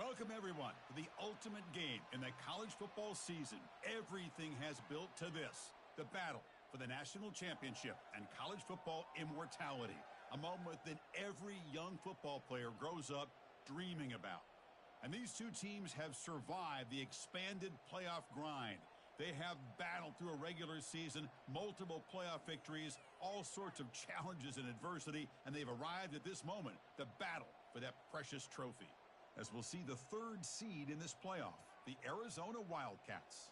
Welcome, everyone, to the ultimate game in the college football season. Everything has built to this, the battle for the national championship and college football immortality, a moment that every young football player grows up dreaming about. And these two teams have survived the expanded playoff grind. They have battled through a regular season, multiple playoff victories, all sorts of challenges and adversity, and they've arrived at this moment, the battle for that precious trophy. As we'll see the third seed in this playoff, the Arizona Wildcats,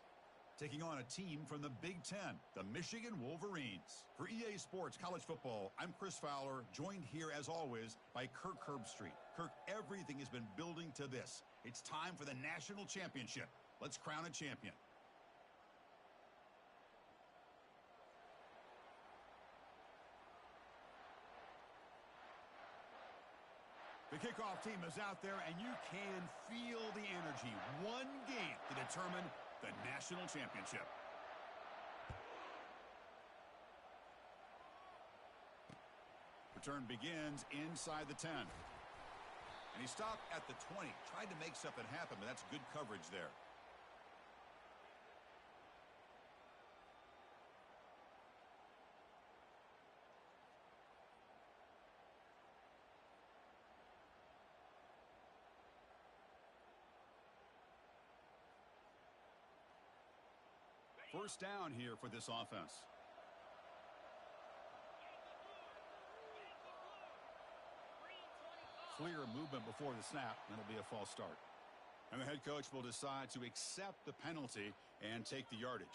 taking on a team from the Big Ten, the Michigan Wolverines. For EA Sports College Football, I'm Chris Fowler, joined here as always by Kirk Herbstreit. Kirk, everything has been building to this. It's time for the national championship. Let's crown a champion. The kickoff team is out there, and you can feel the energy. One game to determine the national championship. Return begins inside the 10. And he stopped at the 20. Tried to make something happen, but that's good coverage there. First down here for this offense. Clear movement before the snap, and it'll be a false start. And the head coach will decide to accept the penalty and take the yardage.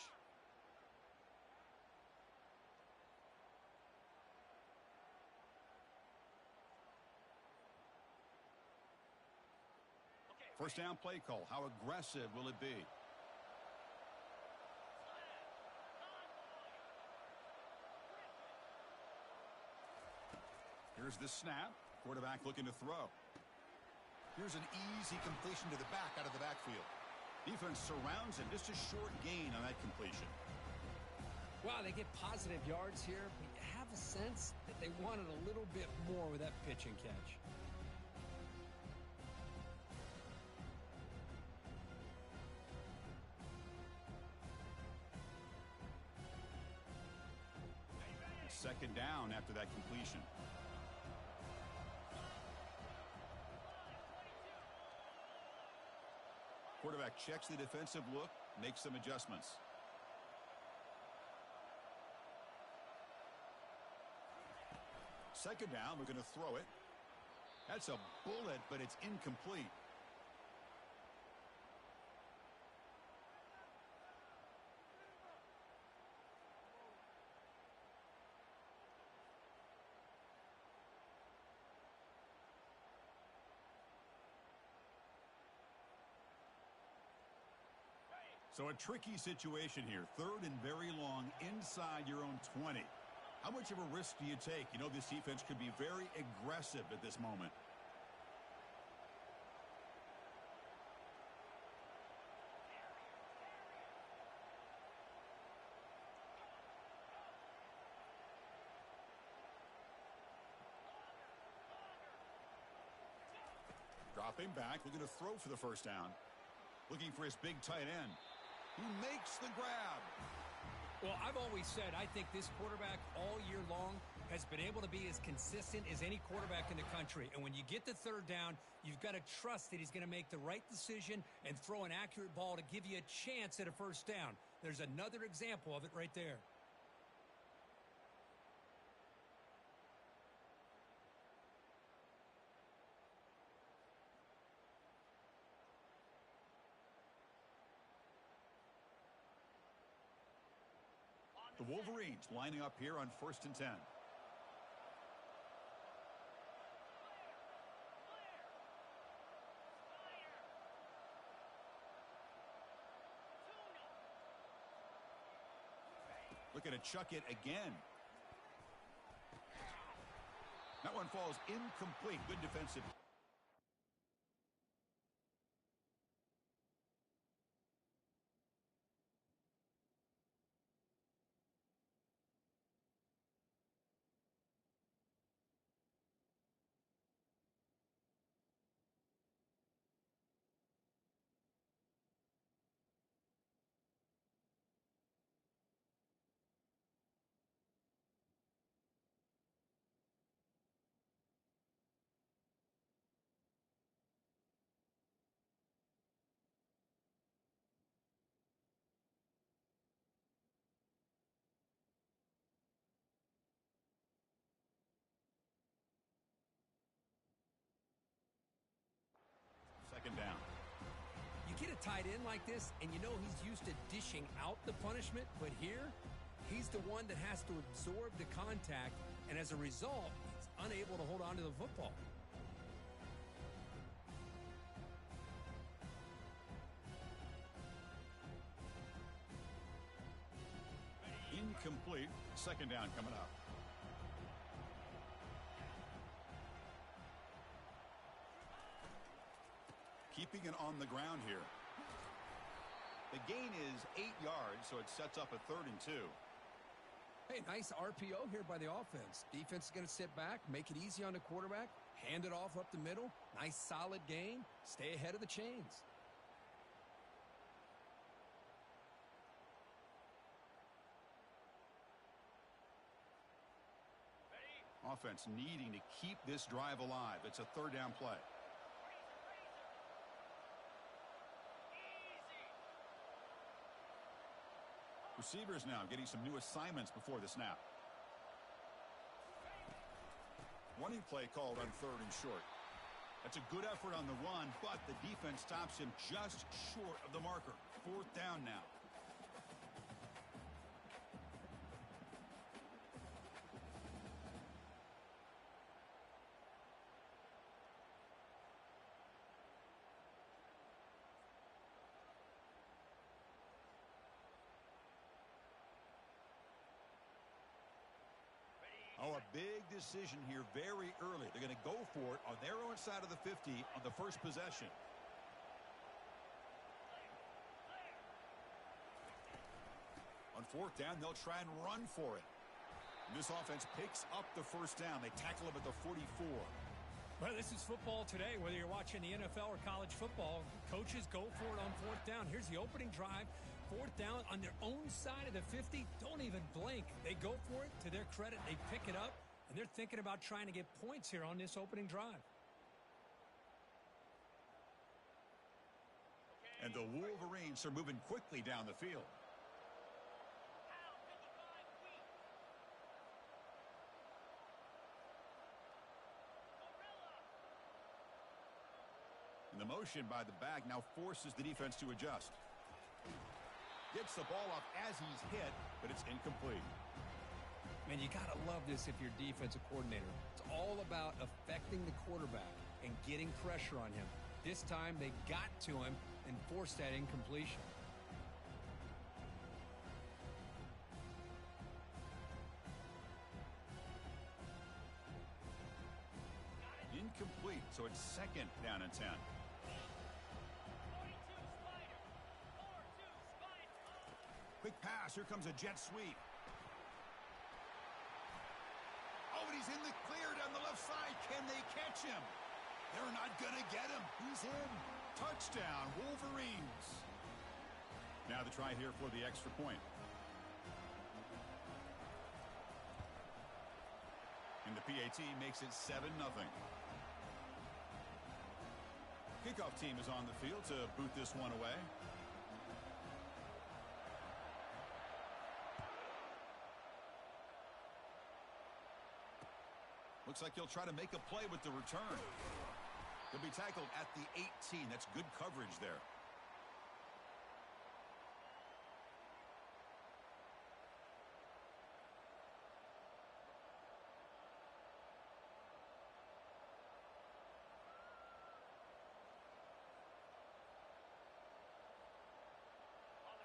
First down play call. How aggressive will it be? Here's the snap. Quarterback looking to throw. Here's an easy completion to the back out of the backfield. Defense surrounds him. Just a short gain on that completion. Wow, they get positive yards here, but you have a sense that they wanted a little bit more with that pitch and catch. Second down after that completion. Quarterback checks the defensive look, makes some adjustments. Second down, we're going to throw it. That's a bullet, but it's incomplete. So a tricky situation here. Third and very long inside your own 20. How much of a risk do you take? You know this defense could be very aggressive at this moment. Dropping back, looking to throw for the first down. Looking for his big tight end. He makes the grab. Well, I've always said I think this quarterback all year long has been able to be as consistent as any quarterback in the country. And when you get to third down, you've got to trust that he's going to make the right decision and throw an accurate ball to give you a chance at a first down. There's another example of it right there. The Wolverines lining up here on 1st and 10. Looking to chuck it again. That one falls incomplete. Good defensive. a tight end like this, and you know he's used to dishing out the punishment, but here, he's the one that has to absorb the contact, and as a result, he's unable to hold on to the football. Incomplete. Second down coming up. Keeping it on the ground here. The gain is 8 yards, so it sets up a 3rd and 2. Hey, nice RPO here by the offense. Defense is going to sit back, make it easy on the quarterback, hand it off up the middle. Nice solid gain. Stay ahead of the chains. Offense needing to keep this drive alive. It's a 3rd down play. Receivers now getting some new assignments before the snap. Running play called on 3rd and short. That's a good effort on the run, but the defense stops him just short of the marker. 4th down now. Oh, a big decision here very early. They're going to go for it on their own side of the 50 on the first possession. On 4th down, they'll try and run for it. This offense picks up the first down. They tackle him at the 44. Well, this is football today, whether you're watching the NFL or college football. Coaches go for it on 4th down. Here's the opening drive. 4th down on their own side of the 50. Don't even blink. They go for it. To their credit, they pick it up, and they're thinking about trying to get points here on this opening drive. And the Wolverines are moving quickly down the field. And the motion by the back now forces the defense to adjust. Gets the ball off as he's hit, but it's incomplete. Man, you got to love this if you're defensive coordinator. It's all about affecting the quarterback and getting pressure on him. This time, they got to him and forced that incompletion. Incomplete, so it's 2nd down and 10. Quick pass. Here comes a jet sweep. Oh, and he's in the clear down the left side. Can they catch him? They're not going to get him. He's in. Touchdown, Wolverines. Now the try here for the extra point. And the PAT makes it 7-0. Kickoff team is on the field to boot this one away. Looks like he'll try to make a play with the return. He'll be tackled at the 18. That's good coverage there.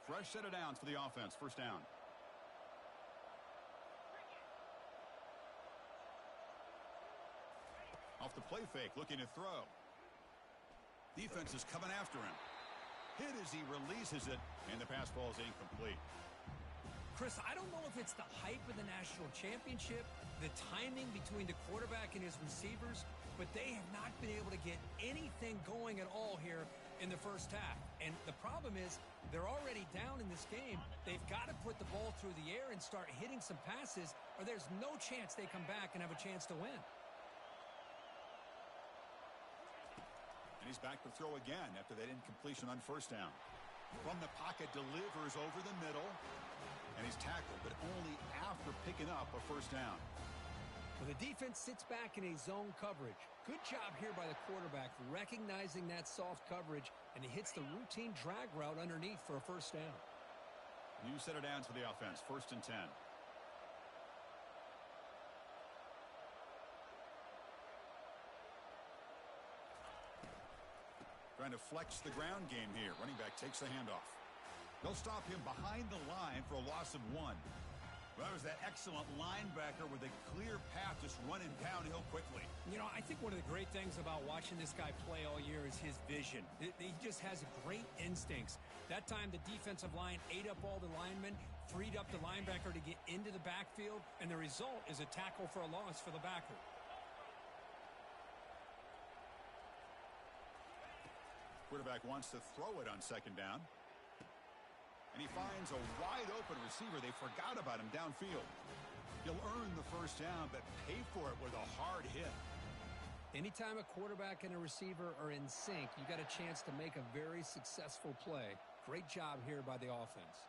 Fresh set of downs for the offense. First down. Off the play fake, looking to throw. Defense is coming after him. Hit as he releases it, and the pass ball is incomplete. Chris, I don't know if it's the hype of the national championship, the timing between the quarterback and his receivers, but they have not been able to get anything going at all here in the first half. And the problem is they're already down in this game. They've got to put the ball through the air and start hitting some passes, or there's no chance they come back and have a chance to win. And he's back to throw again after that incompletion on first down. From the pocket, delivers over the middle. And he's tackled, but only after picking up a first down. Well, the defense sits back in a zone coverage. Good job here by the quarterback recognizing that soft coverage, and he hits the routine drag route underneath for a first down. You set it down to the offense, 1st and 10. Trying to flex the ground game here. Running back takes the handoff. They'll stop him behind the line for a loss of 1. Well, that was that excellent linebacker with a clear path just running downhill quickly. You know, I think one of the great things about watching this guy play all year is his vision. He just has great instincts. That time, the defensive line ate up all the linemen, freed up the linebacker to get into the backfield, and the result is a tackle for a loss for the backer. Quarterback wants to throw it on 2nd down. And he finds a wide-open receiver. They forgot about him downfield. He'll earn the first down, but pay for it with a hard hit. Anytime a quarterback and a receiver are in sync, you got a chance to make a very successful play. Great job here by the offense.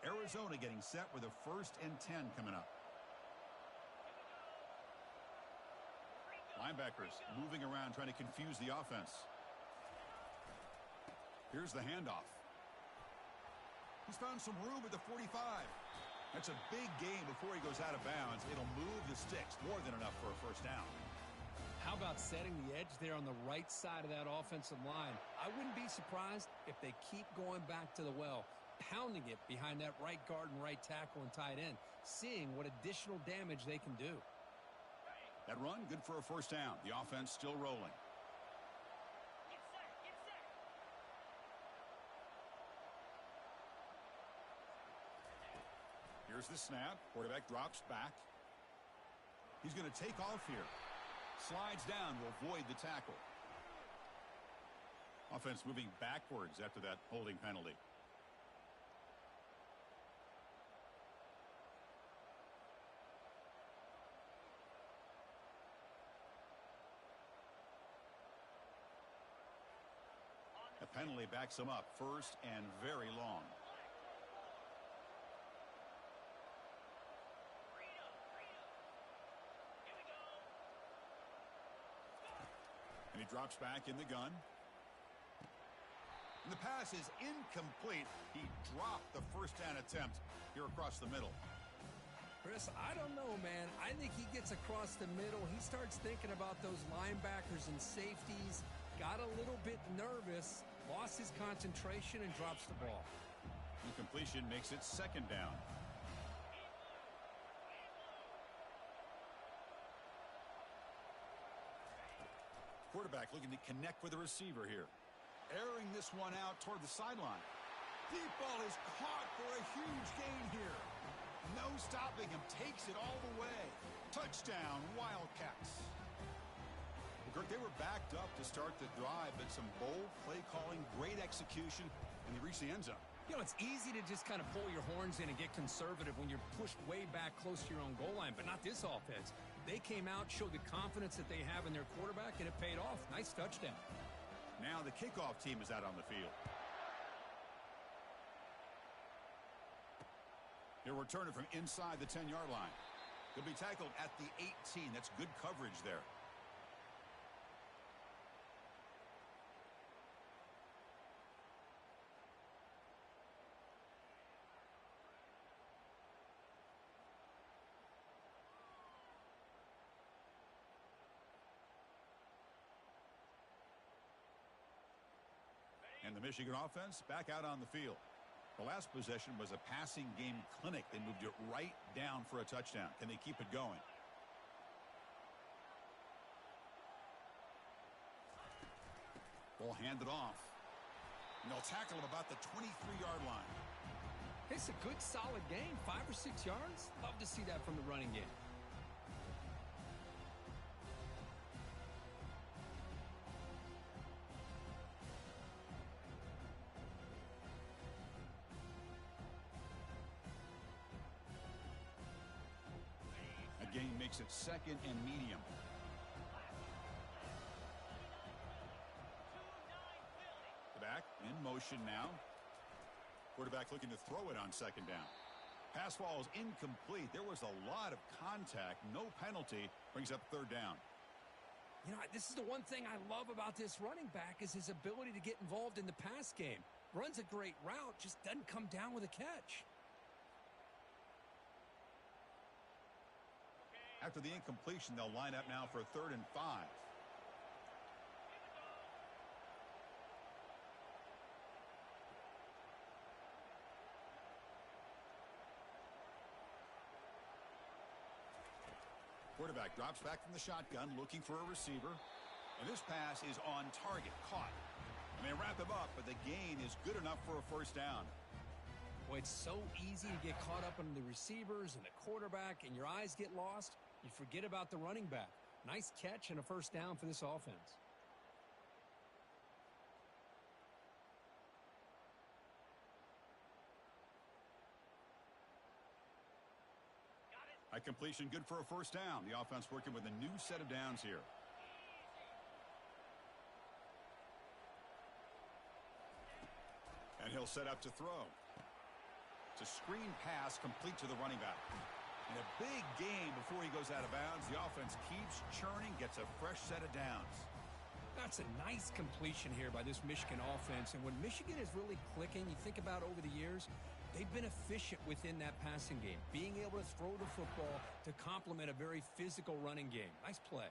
Arizona getting set with a 1st and 10 coming up. Linebackers moving around trying to confuse the offense. Here's the handoff. He's found some room at the 45. That's a big gain before he goes out of bounds. It'll move the sticks, more than enough for a first down. How about setting the edge there on the right side of that offensive line? I wouldn't be surprised if they keep going back to the well, pounding it behind that right guard and right tackle and tight end, seeing what additional damage they can do. That run, good for a first down. The offense still rolling. Here's the snap. Quarterback drops back. He's going to take off here. Slides down to avoid the tackle. Offense moving backwards after that holding penalty. The penalty backs him up, 1st and very long. And he drops back in the gun. And the pass is incomplete. He dropped the first down attempt here across the middle. Chris, I don't know, man. I think he gets across the middle. He starts thinking about those linebackers and safeties. Got a little bit nervous, lost his concentration, and drops the ball. Incompletion makes it 2nd down. Quarterback looking to connect with the receiver here. Airing this one out toward the sideline. Deep ball is caught for a huge gain here. No stopping him. Takes it all the way. Touchdown, Wildcats. Kirk, they were backed up to start the drive, but some bold play calling, great execution, and they reached the end zone. You know, it's easy to just kind of pull your horns in and get conservative when you're pushed way back close to your own goal line, but not this offense. They came out, showed the confidence that they have in their quarterback, and it paid off. Nice touchdown. Now the kickoff team is out on the field. They'll return it from inside the 10-yard line. He'll be tackled at the 18. That's good coverage there. And the Michigan offense back out on the field. The last possession was a passing game clinic. They moved it right down for a touchdown. Can they keep it going? Ball handed off. And they'll tackle him about the 23-yard line. It's a good, solid game. 5 or 6 yards. Love to see that from the running game. Gain makes it 2nd and medium. The back in motion. formation now. Quarterback looking to throw it on second down. Pass falls incomplete. There was a lot of contact. No penalty. Brings up third down. You know, this is the one thing I love about this running back is his ability to get involved in the pass game. Runs a great route, just doesn't come down with a catch. After the incompletion, they'll line up now for 3rd and 5. Quarterback drops back from the shotgun, looking for a receiver. And this pass is on target, caught. And they wrap him up, but the gain is good enough for a first down. Boy, it's so easy to get caught up in the receivers and the quarterback, and your eyes get lost. You forget about the running back. Nice catch and a first down for this offense. A completion good for a first down. The offense working with a new set of downs here. And he'll set up to throw. It's a screen pass complete to the running back. And a big gain before he goes out of bounds. The offense keeps churning, gets a fresh set of downs. That's a nice completion here by this Michigan offense. And when Michigan is really clicking, you think about over the years, they've been efficient within that passing game, being able to throw the football to complement a very physical running game. Nice play.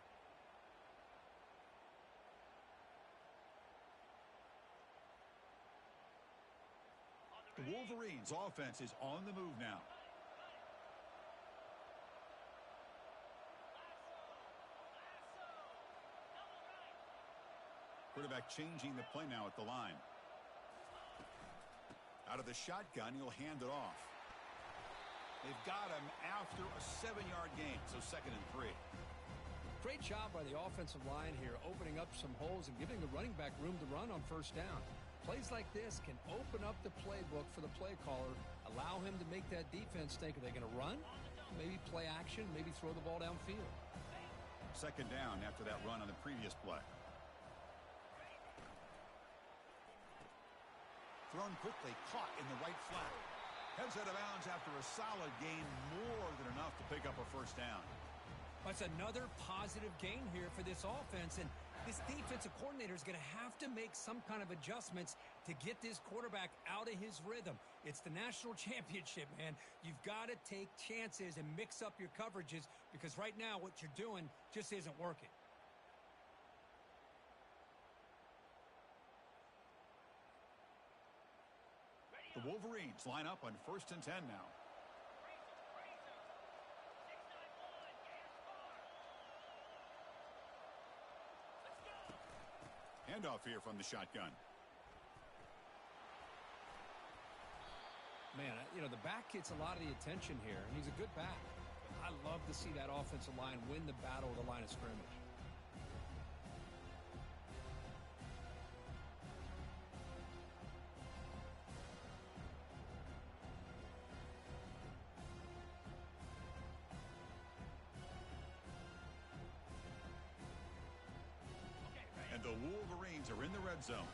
The Wolverines' offense is on the move now. Quarterback changing the play now at the line. Out of the shotgun, he'll hand it off. They've got him after a 7-yard gain, so 2nd and 3. Great job by the offensive line here, opening up some holes and giving the running back room to run on first down. Plays like this can open up the playbook for the play caller, allow him to make that defense think, are they going to run? Maybe play action, maybe throw the ball downfield. 2nd down after that run on the previous play. Thrown quickly, caught in the right flat. Heads out of bounds after a solid gain, more than enough to pick up a first down. That's another positive gain here for this offense, and this defensive coordinator is going to have to make some kind of adjustments to get this quarterback out of his rhythm. It's the national championship, man. You've got to take chances and mix up your coverages because right now what you're doing just isn't working. The Wolverines line up on 1st and 10 now. Handoff here from the shotgun. Man, you know, the back gets a lot of the attention here, and he's a good back. I love to see that offensive line win the battle of the line of scrimmage. And the Wolverines are in the red zone.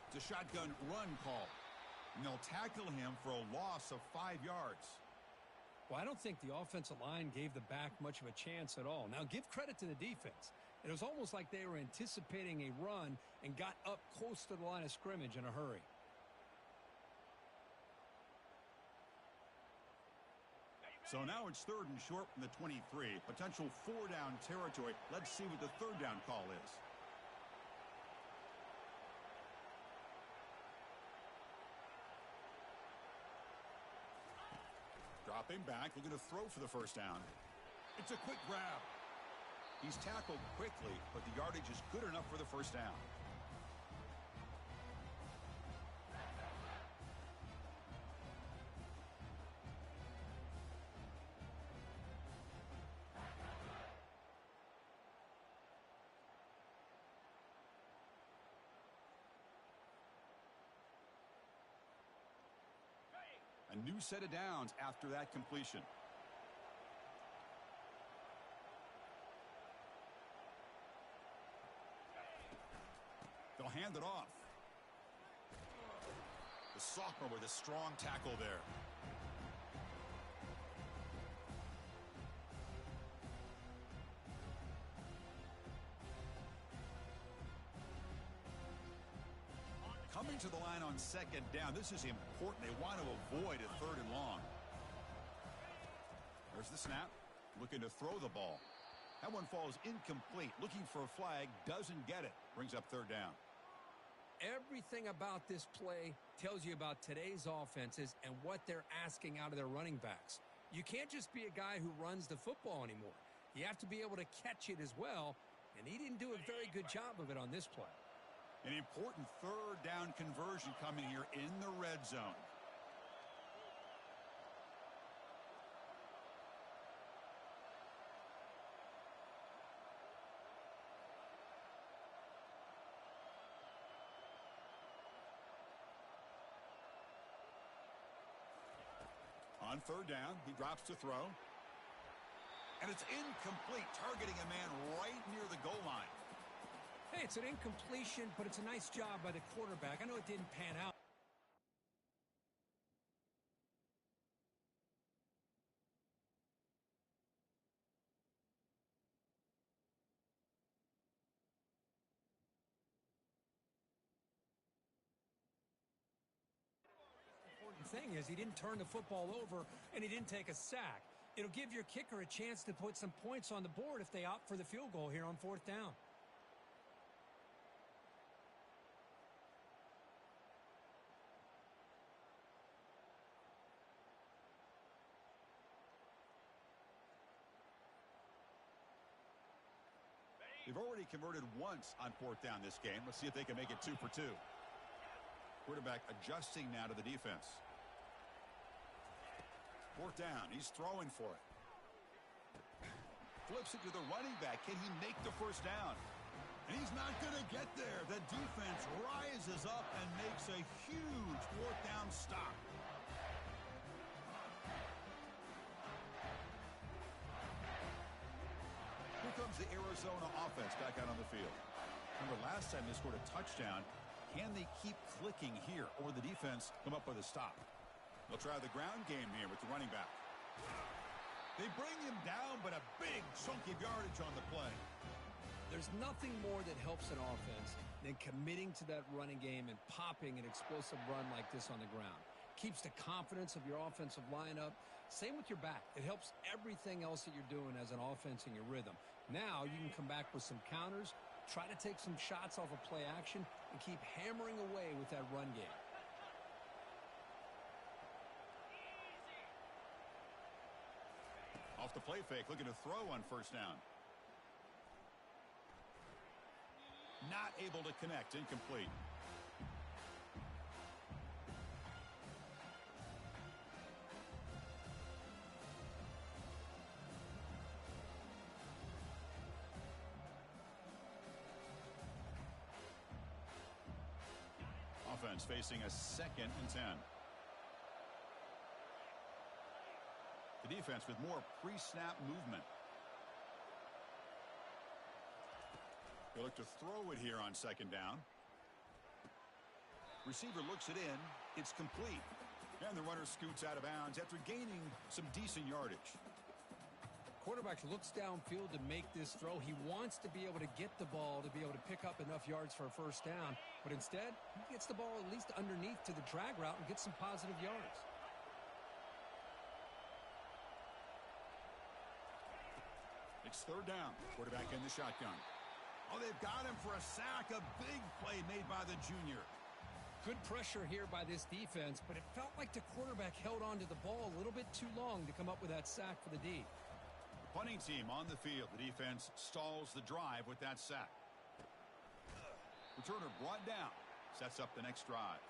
It's a shotgun run call. And they'll tackle him for a loss of 5 yards. Well, I don't think the offensive line gave the back much of a chance at all. Now, give credit to the defense. It was almost like they were anticipating a run and got up close to the line of scrimmage in a hurry. So now it's 3rd and short from the 23. Potential 4-down territory. Let's see what the 3rd down call is. Dropping back, looking to throw for the first down. It's a quick grab. He's tackled quickly, but the yardage is good enough for the first down. A new set of downs after that completion. hand it off. The sophomore with a strong tackle there. Coming to the line on second down. This is important. They want to avoid a 3rd and long. There's the snap. Looking to throw the ball. That one falls incomplete. Looking for a flag. Doesn't get it. Brings up 3rd down. Everything about this play tells you about today's offenses and what they're asking out of their running backs. You can't just be a guy who runs the football anymore. You have to be able to catch it as well, and he didn't do a very good job of it on this play. An important 3rd down conversion coming here in the red zone. On 3rd down, he drops to throw. And it's incomplete, targeting a man right near the goal line. Hey, it's an incompletion, but it's a nice job by the quarterback. I know it didn't pan out. The important thing is he didn't turn the football over, and he didn't take a sack. It'll give your kicker a chance to put some points on the board if they opt for the field goal here on 4th down. They've already converted once on 4th down this game. Let's see if they can make it 2 for 2. Quarterback adjusting now to the defense. 4th down. He's throwing for it. Flips it to the running back. Can he make the 1st down? And he's not going to get there. The defense rises up and makes a huge 4th down stop. Here comes the Arizona offense back out on the field. Remember, last time they scored a touchdown. Can they keep clicking here, or the defense come up with a stop? They'll try the ground game here with the running back. They bring him down, but a big chunk of yardage on the play. There's nothing more that helps an offense than committing to that running game and popping an explosive run like this on the ground. Keeps the confidence of your offensive lineup. Same with your back. It helps everything else that you're doing as an offense in your rhythm. Now you can come back with some counters, try to take some shots off of play action, and keep hammering away with that run game. Off the play fake, looking to throw on 1st down. Not able to connect, incomplete. Offense facing a 2nd and 10. The defense with more pre-snap movement. They look to throw it here on 2nd down. Receiver looks it in. It's complete. And the runner scoots out of bounds after gaining some decent yardage. Quarterback looks downfield to make this throw. He wants to be able to get the ball to be able to pick up enough yards for a 1st down. But instead, he gets the ball at least underneath to the drag route and gets some positive yards. It's 3rd down. Quarterback in the shotgun. Oh, they've got him for a sack. A big play made by the junior. Good pressure here by this defense, but it felt like the quarterback held on to the ball a little bit too long to come up with that sack for the D. The punting team on the field. The defense stalls the drive with that sack. Returner brought down. Sets up the next drive.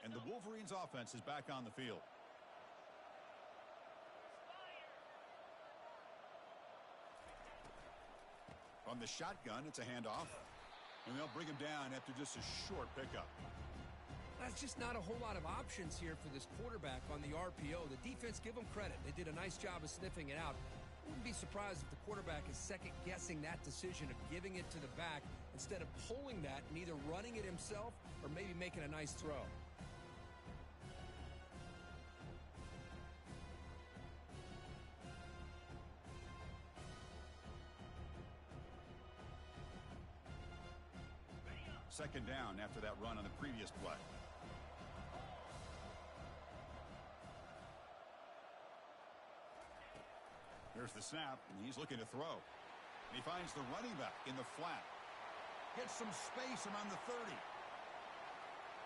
And the Wolverines offense is back on the field. From the shotgun, it's a handoff. And they'll bring him down after just a short pickup. That's just not a whole lot of options here for this quarterback on the RPO. The defense, give them credit. They did a nice job of sniffing it out. Wouldn't be surprised if the quarterback is second-guessing that decision of giving it to the back instead of pulling that and either running it himself or maybe making a nice throw. Second down after that run on the previous play. Here's the snap, and he's looking to throw. And he finds the running back in the flat. Gets some space around the 30.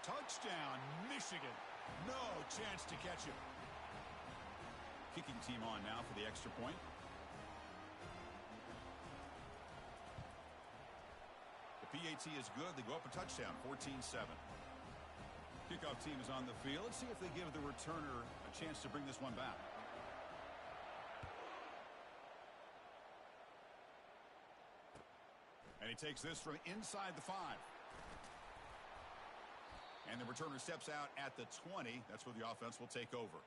Touchdown, Michigan. No chance to catch him. Kicking team on now for the extra point. The PAT is good. They go up a touchdown, 14-7. Kickoff team is on the field. Let's see if they give the returner a chance to bring this one back. And he takes this from inside the 5. And the returner steps out at the 20. That's where the offense will take over.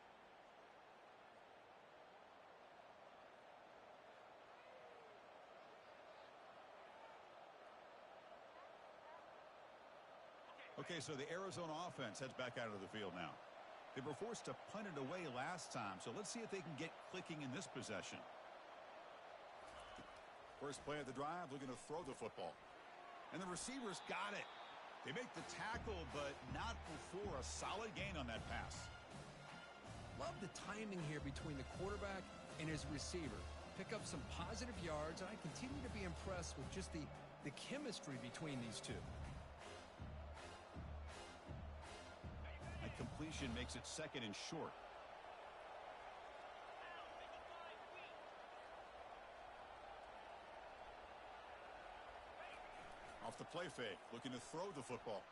Okay, so the Arizona offense heads back out of the field now. They were forced to punt it away last time, so let's see if they can get clicking in this possession. First play of the drive, looking to throw the football. And the receivers got it. They make the tackle, but not before a solid gain on that pass. Love the timing here between the quarterback and his receiver. Pick up some positive yards, and I continue to be impressed with just the chemistry between these two. That completion makes it second and short. Off the play fake, looking to throw the football.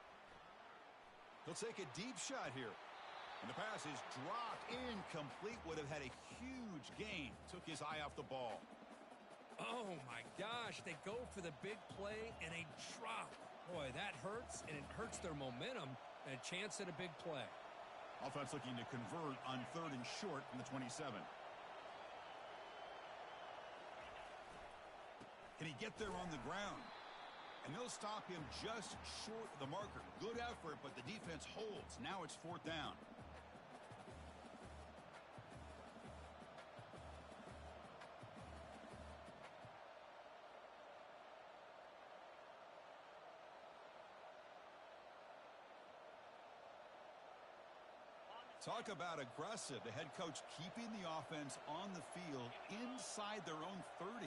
He'll take a deep shot here. And the pass is dropped incomplete. Would have had a huge gain. Took his eye off the ball. Oh, my gosh. They go for the big play and a drop. Boy, that hurts, and it hurts their momentum and a chance at a big play. Offense looking to convert on third and short from the 27. Can he get there on the ground? And they'll stop him just short of the marker. Good effort, but the defense holds. Now it's fourth down. Talk about aggressive. The head coach keeping the offense on the field inside their own 30.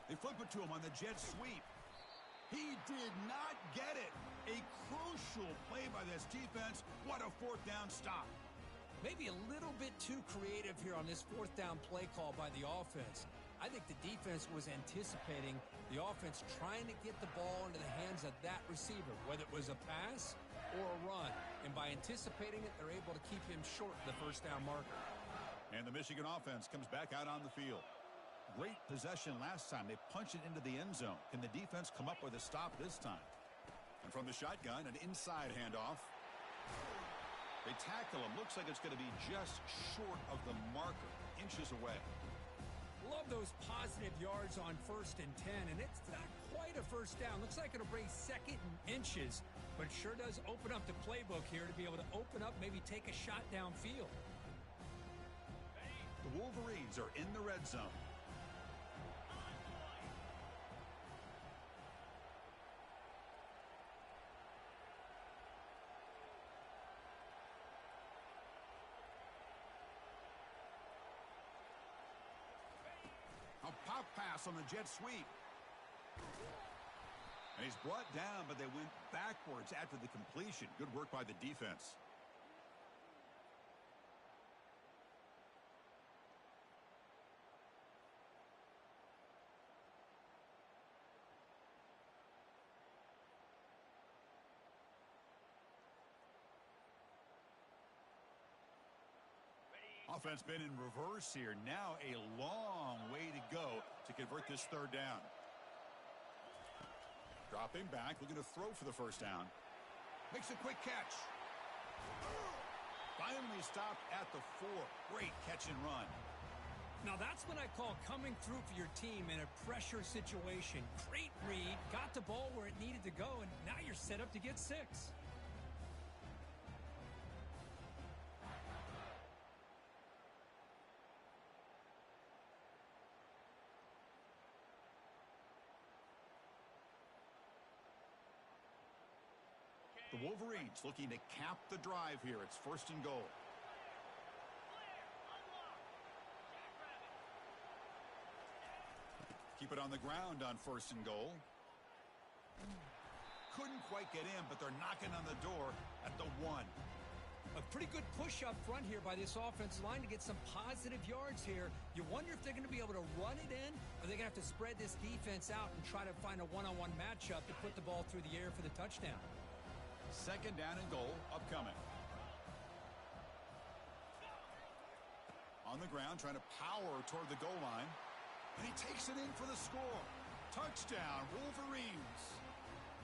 They flip it to him on the jet sweep. He did not get it. A crucial play by this defense. What a fourth down stop. Maybe a little bit too creative here on this fourth down play call by the offense. I think the defense was anticipating the offense trying to get the ball into the hands of that receiver, whether it was a pass or a run. And by anticipating it, they're able to keep him short of the first down marker. And the Michigan offense comes back out on the field. Great possession last time. They punched it into the end zone. Can the defense come up with a stop this time? And from the shotgun, an inside handoff. They tackle him. Looks like it's going to be just short of the marker, inches away. Love those positive yards on 1st and 10, and it's not quite a first down. Looks like it'll bring second and inches, but it sure does open up the playbook here to be able to open up, maybe take a shot downfield. The Wolverines are in the red zone. A pop pass on the jet sweep. And he's brought down, but they went backwards after the completion. Good work by the defense. Offense been in reverse here. Now a long way to go to convert this third down. Dropping back, looking to throw for the first down. Makes a quick catch. Finally stopped at the 4. Great catch and run. Now that's what I call coming through for your team in a pressure situation. Great read, got the ball where it needed to go, and now you're set up to get 6. The Wolverines looking to cap the drive here. It's 1st and goal. Keep it on the ground on 1st and goal. Couldn't quite get in, but they're knocking on the door at the 1. A pretty good push up front here by this offensive line to get some positive yards here. You wonder if they're going to be able to run it in, or they're going to have to spread this defense out and try to find a one-on-one matchup to put the ball through the air for the touchdown. 2nd down and goal upcoming. On the ground, trying to power toward the goal line. And he takes it in for the score. Touchdown, Wolverines.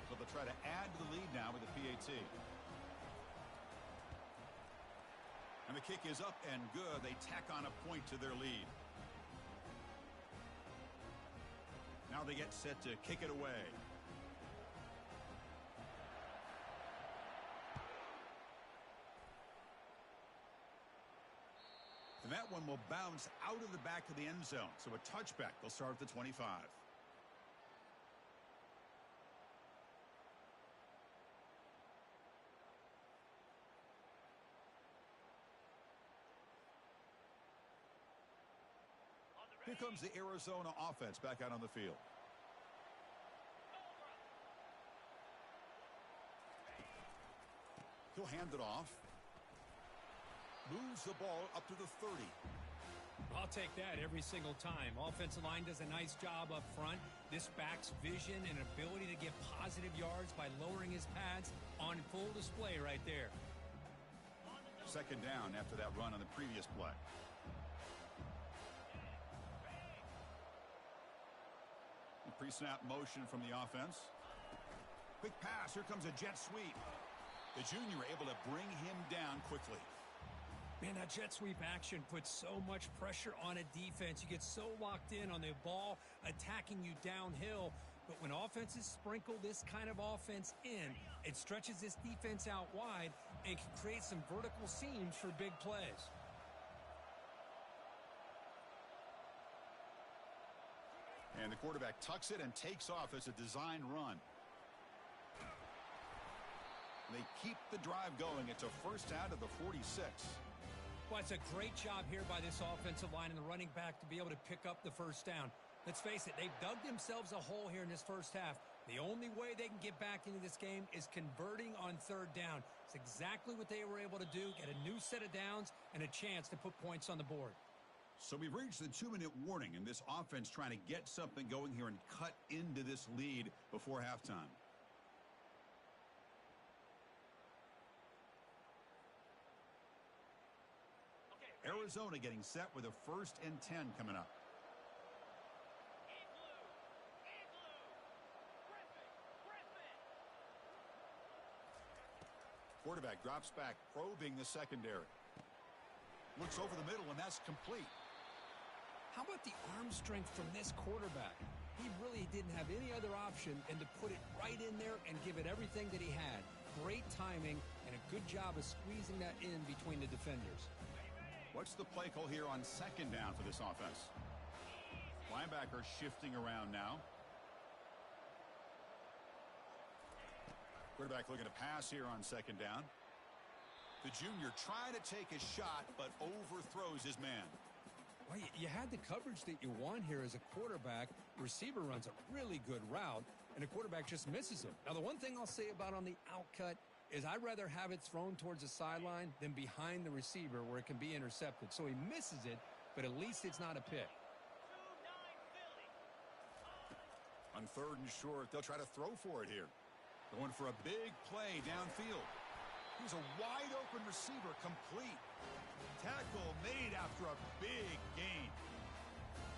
So they'll try to add to the lead now with the PAT. And the kick is up and good. They tack on a point to their lead. Now they get set to kick it away. And that one will bounce out of the back of the end zone. So a touchback. They'll start at the 25. Here comes the Arizona offense back out on the field. He'll hand it off. Moves the ball up to the 30. I'll take that every single time. Offensive line does a nice job up front. This back's vision and ability to get positive yards by lowering his pads on full display right there. 2nd down after that run on the previous play. Pre-snap motion from the offense. Quick pass. Here comes a jet sweep. The junior able to bring him down quickly. Man, that jet sweep action puts so much pressure on a defense. You get so locked in on the ball attacking you downhill. But when offenses sprinkle this kind of offense in, it stretches this defense out wide and can create some vertical seams for big plays. And the quarterback tucks it and takes off as a design run. They keep the drive going. It's a 1st out of the 46. Well, it's a great job here by this offensive line and the running back to be able to pick up the 1st down. Let's face it, they've dug themselves a hole here in this 1st half. The only way they can get back into this game is converting on 3rd down. It's exactly what they were able to do, get a new set of downs and a chance to put points on the board. So we've reached the 2-minute warning, and this offense trying to get something going here and cut into this lead before halftime. Arizona getting set with a 1st and 10 coming up. Quarterback drops back, probing the secondary. Looks over the middle, and that's complete. How about the arm strength from this quarterback? He really didn't have any other option than to put it right in there and give it everything that he had. Great timing and a good job of squeezing that in between the defenders. What's the play call here on 2nd down for this offense? Linebacker shifting around now. Quarterback looking to pass here on 2nd down. The junior trying to take a shot, but overthrows his man. Well, you had the coverage that you want here as a quarterback. Receiver runs a really good route, and the quarterback just misses him. Now, the one thing I'll say about on the outcut is I'd rather have it thrown towards the sideline than behind the receiver where it can be intercepted. So he misses it, but at least it's not a pick. On 3rd and short, they'll try to throw for it here. Going for a big play downfield. Here's a wide-open receiver, complete. Tackle made after a big gain.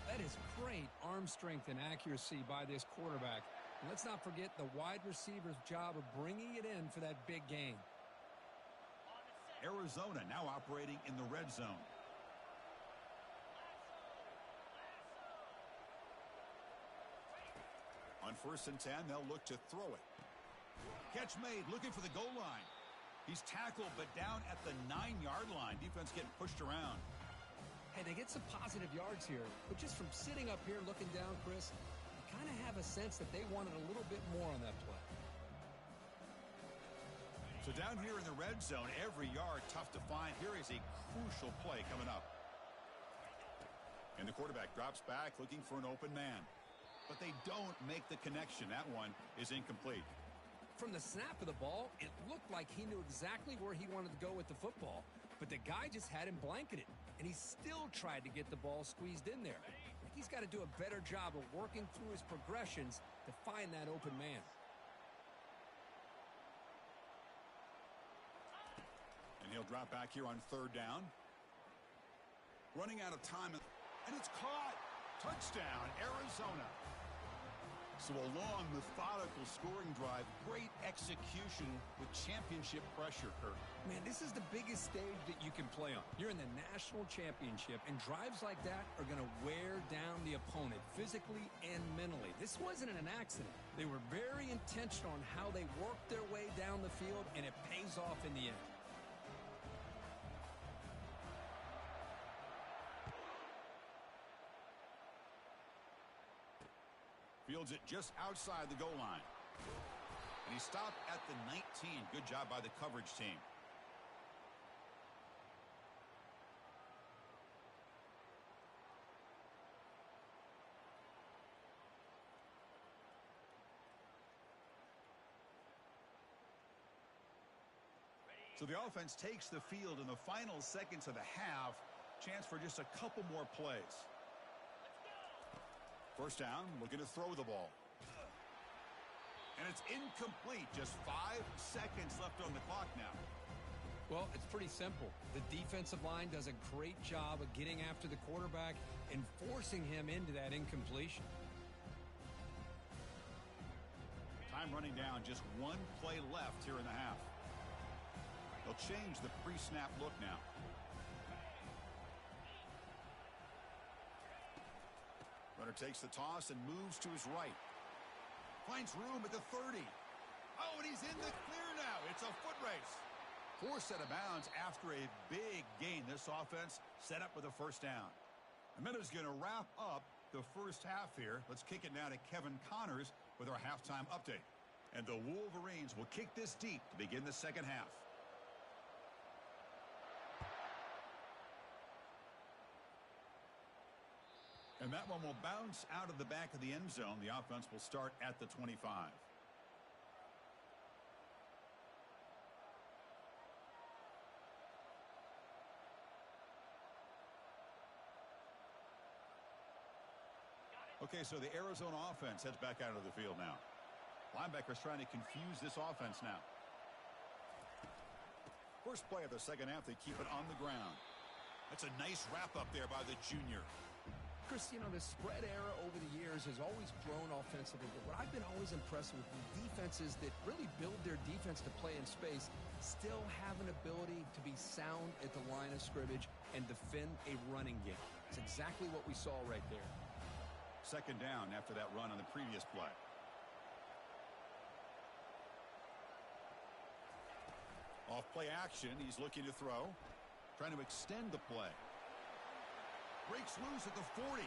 That is great arm strength and accuracy by this quarterback. And let's not forget the wide receiver's job of bringing it in for that big gain. Arizona now operating in the red zone. On 1st and 10, they'll look to throw it. Catch made, looking for the goal line. He's tackled, but down at the 9-yard line. Defense getting pushed around. Hey, they get some positive yards here, but just from sitting up here looking down, Chris, you kind of have a sense that they wanted a little bit more on that play. So down here in the red zone, every yard tough to find. Here is a crucial play coming up. And the quarterback drops back looking for an open man. But they don't make the connection. That one is incomplete. From the snap of the ball, it looked like he knew exactly where he wanted to go with the football. But the guy just had him blanketed, and he still tried to get the ball squeezed in there. He's got to do a better job of working through his progressions to find that open man. And he'll drop back here on 3rd down. Running out of time, and it's caught. Touchdown, Arizona. So a long, methodical scoring drive. Great execution with championship pressure, Kirk. Man, this is the biggest stage that you can play on. You're in the national championship, and drives like that are going to wear down the opponent physically and mentally. This wasn't an accident. They were very intentional on how they worked their way down the field, and it pays off in the end. Fields it just outside the goal line. And he stopped at the 19. Good job by the coverage team. So the offense takes the field in the final seconds of the half. Chance for just a couple more plays. 1st down, looking to throw the ball. And it's incomplete. Just 5 seconds left on the clock now. Well, it's pretty simple. The defensive line does a great job of getting after the quarterback and forcing him into that incompletion. Time running down. Just 1 play left here in the half. They'll change the pre-snap look now. Runner takes the toss and moves to his right. Finds room at the 30. Oh, and he's in the clear now. It's a foot race. 4 set of bounds after a big gain. This offense set up with a 1st down. And that is going to wrap up the first half here. Let's kick it now to Kevin Connors with our halftime update. And the Wolverines will kick this deep to begin the second half. And that one will bounce out of the back of the end zone. The offense will start at the 25. Okay, so the Arizona offense heads back out of the field now. Linebackers trying to confuse this offense now. First play of the second half, they keep it on the ground. That's a nice wrap up there by the junior. Chris, you know, the spread era over the years has always grown offensively, but what I've been always impressed with defenses that really build their defense to play in space still have an ability to be sound at the line of scrimmage and defend a running game. It's exactly what we saw right there. 2nd down after that run on the previous play. Off play action, he's looking to throw, trying to extend the play. Breaks loose at the 40.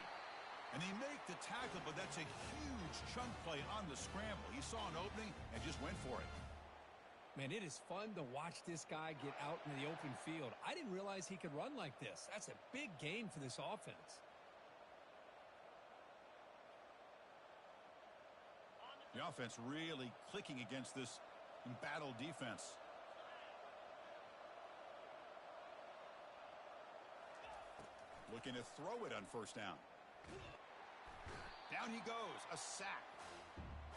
And they make the tackle, but that's a huge chunk play on the scramble. He saw an opening and just went for it. Man, it is fun to watch this guy get out in the open field. I didn't realize he could run like this. That's a big gain for this offense. The offense really clicking against this embattled defense. Looking to throw it on 1st down. Down he goes. A sack.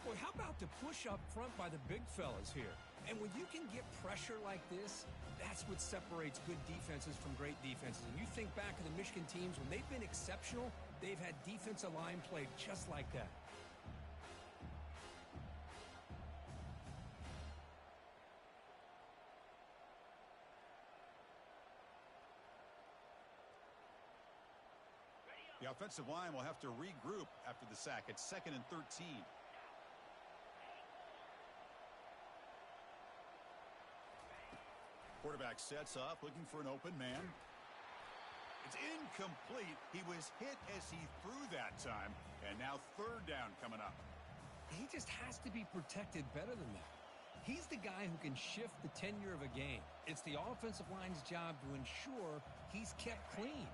Boy, how about the push up front by the big fellas here? And when you can get pressure like this, that's what separates good defenses from great defenses. And you think back to the Michigan teams, when they've been exceptional, they've had defensive line play just like that. The offensive line will have to regroup after the sack. It's 2nd and 13. Quarterback sets up, looking for an open man. It's incomplete. He was hit as he threw that time. And now 3rd down coming up. He just has to be protected better than that. He's the guy who can shift the tenure of a game. It's the offensive line's job to ensure he's kept clean.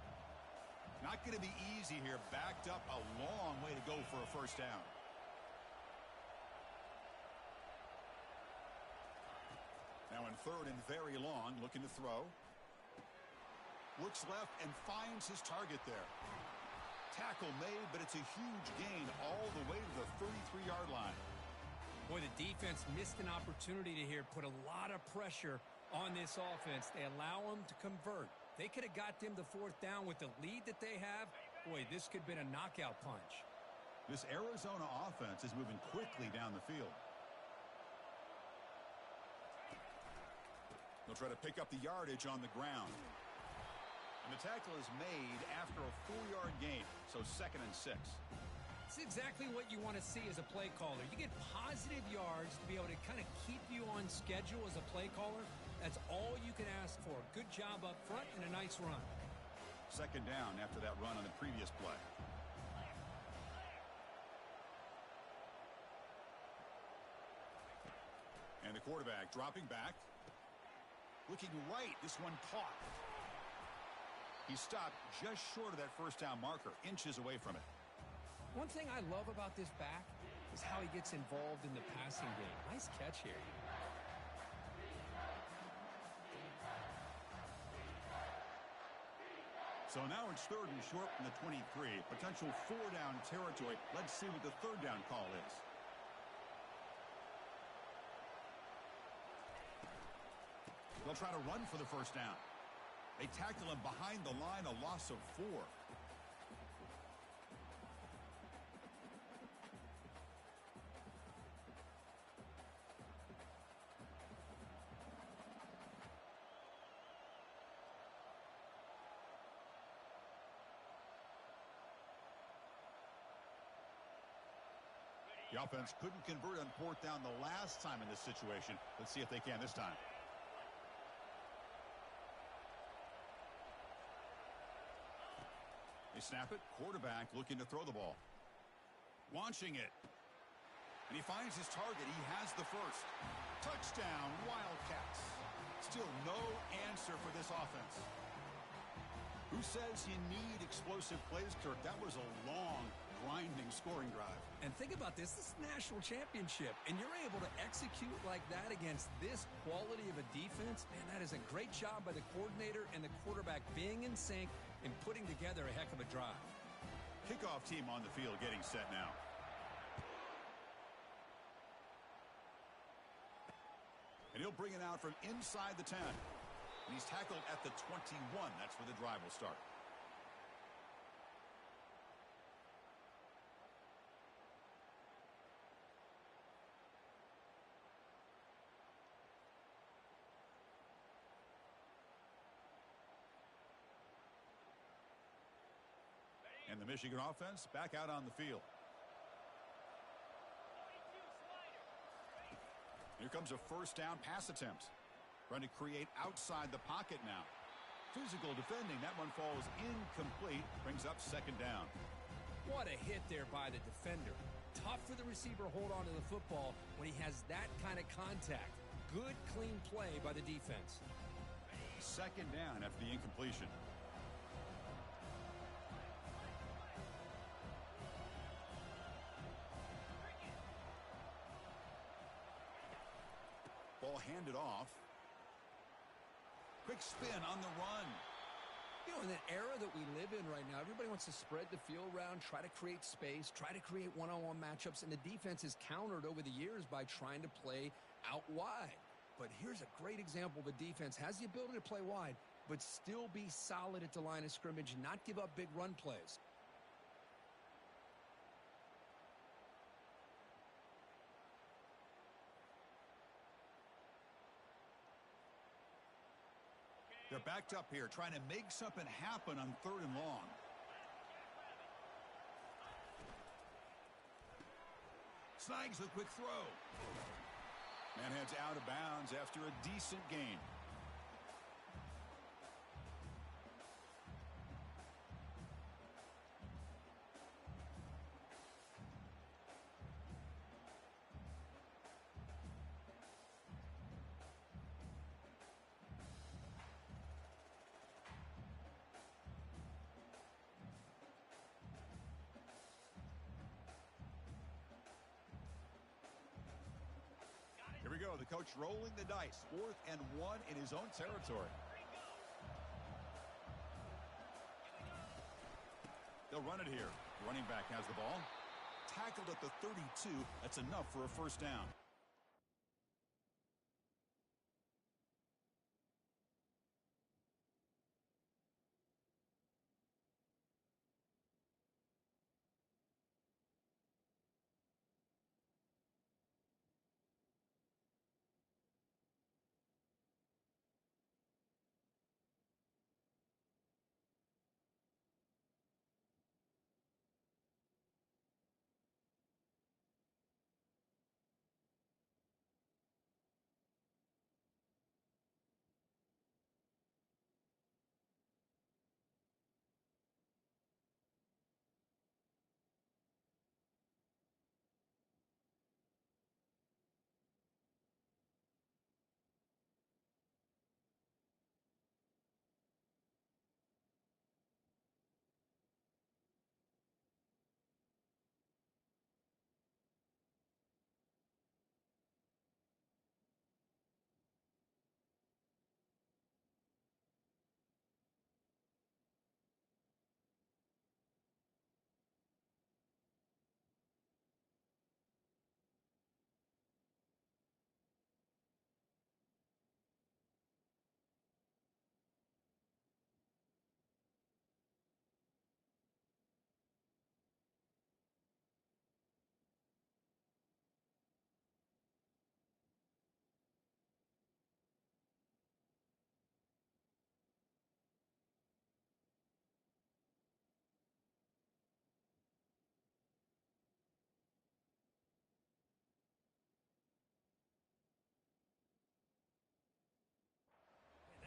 Not going to be easy here. Backed up a long way to go for a 1st down. Now in 3rd and very long, looking to throw. Looks left and finds his target there. Tackle made, but it's a huge gain all the way to the 33-yard line. Boy, the defense missed an opportunity to here put a lot of pressure on this offense. They allow them to convert. They could have got them to 4th down with the lead that they have. Boy, this could have been a knockout punch. This Arizona offense is moving quickly down the field. They'll try to pick up the yardage on the ground. And the tackle is made after a 4-yard gain, so 2nd and 6. It's exactly what you want to see as a play caller. You get positive yards to be able to kind of keep you on schedule as a play caller. That's all you can ask for. Good job up front and a nice run. 2nd down after that run on the previous play. And the quarterback dropping back. Looking right. This one caught. He stopped just short of that 1st down marker, inches away from it. One thing I love about this back is how he gets involved in the passing game. Nice catch here. So now it's 3rd and short from the 23. Potential 4-down territory. Let's see what the 3rd down call is. They'll try to run for the 1st down. They tackle him behind the line, a loss of 4. The offense couldn't convert on 4th down the last time in this situation. Let's see if they can this time. They snap it. Quarterback looking to throw the ball. Launching it. And he finds his target. He has the 1st. Touchdown, Wildcats. Still no answer for this offense. Who says you need explosive plays, Kirk? That was a long, grinding scoring drive. And think about this. This is a national championship, and you're able to execute like that against this quality of a defense. Man, that is a great job by the coordinator and the quarterback being in sync and putting together a heck of a drive. Kickoff team on the field getting set now. And he'll bring it out from inside the 10. And he's tackled at the 21. That's where the drive will start. And the Michigan offense back out on the field. Here comes a 1st down pass attempt. Trying to create outside the pocket now. Physical defending. That one falls incomplete. Brings up 2nd down. What a hit there by the defender. Tough for the receiver to hold on to the football when he has that kind of contact. Good, clean play by the defense. 2nd down after the incompletion. Ball handed off. Quick spin on the run. You know, in the era that we live in right now, everybody wants to spread the field around, try to create space, try to create one-on-one matchups, and the defense is countered over the years by trying to play out wide. But here's a great example of a defense has the ability to play wide, but still be solid at the line of scrimmage and not give up big run plays. They're backed up here, trying to make something happen on 3rd and long. Snags the quick throw. Man heads out of bounds after a decent gain. Here we go. The coach rolling the dice. 4th and 1 in his own territory. They'll run it here. Running back has the ball. Tackled at the 32. That's enough for a first down.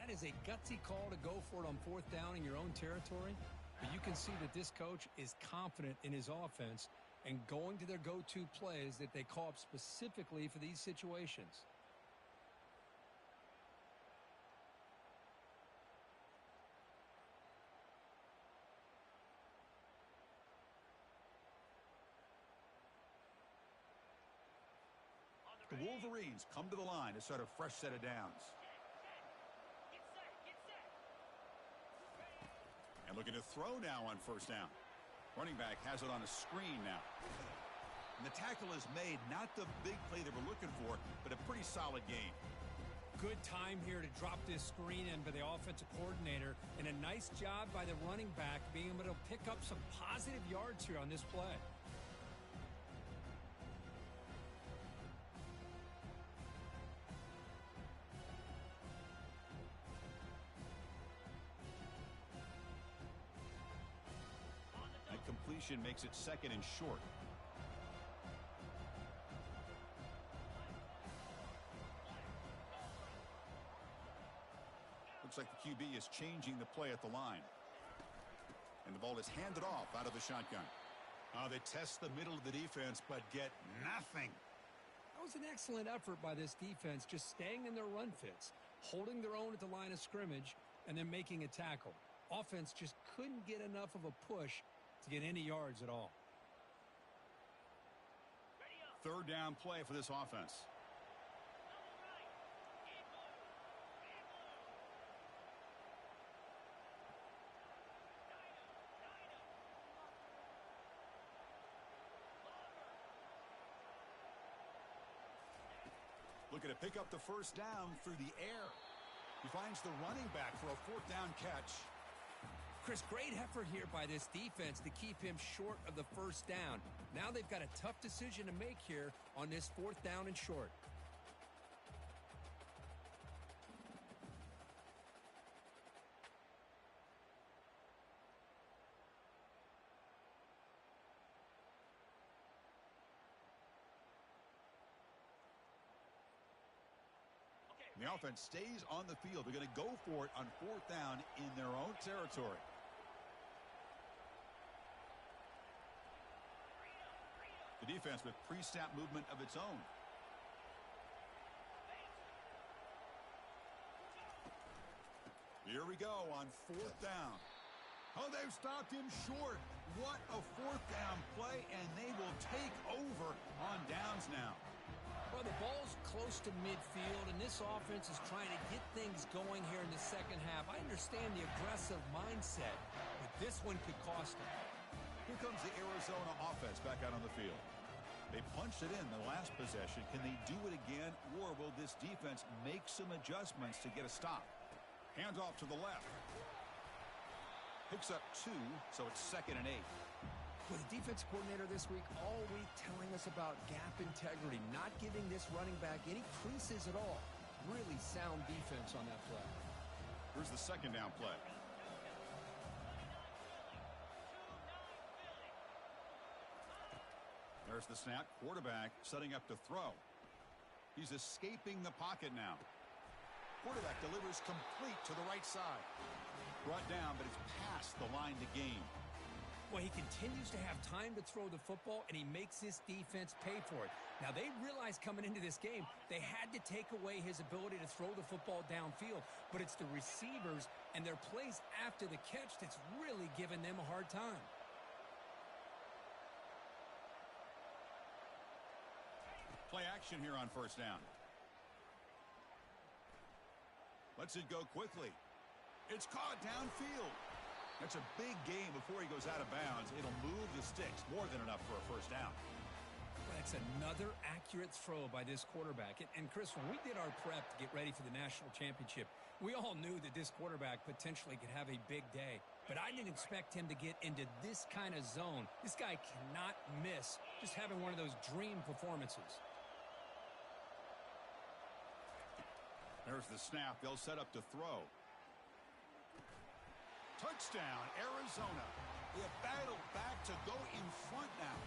That is a gutsy call to go for it on 4th down in your own territory. But you can see that this coach is confident in his offense and going to their go-to plays that they call up specifically for these situations. The Wolverines come to the line to start a fresh set of downs. And looking to throw now on 1st down. Running back has it on a screen now. And the tackle is made, not the big play they were looking for, but a pretty solid gain. Good time here to drop this screen in by the offensive coordinator, and a nice job by the running back being able to pick up some positive yards here on this play. Completion makes it 2nd and short. Looks like the QB is changing the play at the line. And the ball is handed off out of the shotgun. They test the middle of the defense, but get nothing. That was an excellent effort by this defense, just staying in their run fits, holding their own at the line of scrimmage, and then making a tackle. Offense just couldn't get enough of a push to get any yards at all. 3rd down play for this offense. Looking to pick up the first down through the air. He finds the running back for a fourth down catch. Chris, great effort here by this defense to keep him short of the first down. Now they've got a tough decision to make here on this fourth down and short. The offense stays on the field. They're going to go for it on fourth down in their own territory. The defense with pre-snap movement of its own. Here we go on fourth down. Oh, they've stopped him short. What a fourth down play, and they will take over on downs now. Well, the ball's close to midfield, and this offense is trying to get things going here in the second half. I understand the aggressive mindset, but this one could cost them. Here comes the Arizona offense back out on the field. They punched it in the last possession. Can they do it again, or will this defense make some adjustments to get a stop? Hands off to the left. Picks up 2, so it's 2nd and 8. With the defense coordinator this week all week telling us about gap integrity, not giving this running back any creases at all. Really sound defense on that play. Here's the second down play. There's the snap. Quarterback setting up to throw. He's escaping the pocket now. Quarterback delivers complete to the right side. Brought down, but it's past the line to gain. Well, he continues to have time to throw the football, and he makes this defense pay for it. Now, they realized coming into this game they had to take away his ability to throw the football downfield, but it's the receivers and their plays after the catch that's really giving them a hard time. Play action here on first down. Lets it go quickly. It's caught downfield. That's a big game before he goes out of bounds. It'll move the sticks. More than enough for a first down. That's another accurate throw by this quarterback. And Chris, when we did our prep to get ready for the national championship, we all knew that this quarterback potentially could have a big day. But I didn't expect him to get into this kind of zone. This guy cannot miss just having one of those dream performances. There's the snap. They'll set up to throw. Touchdown, Arizona. They have battled back to go in front now.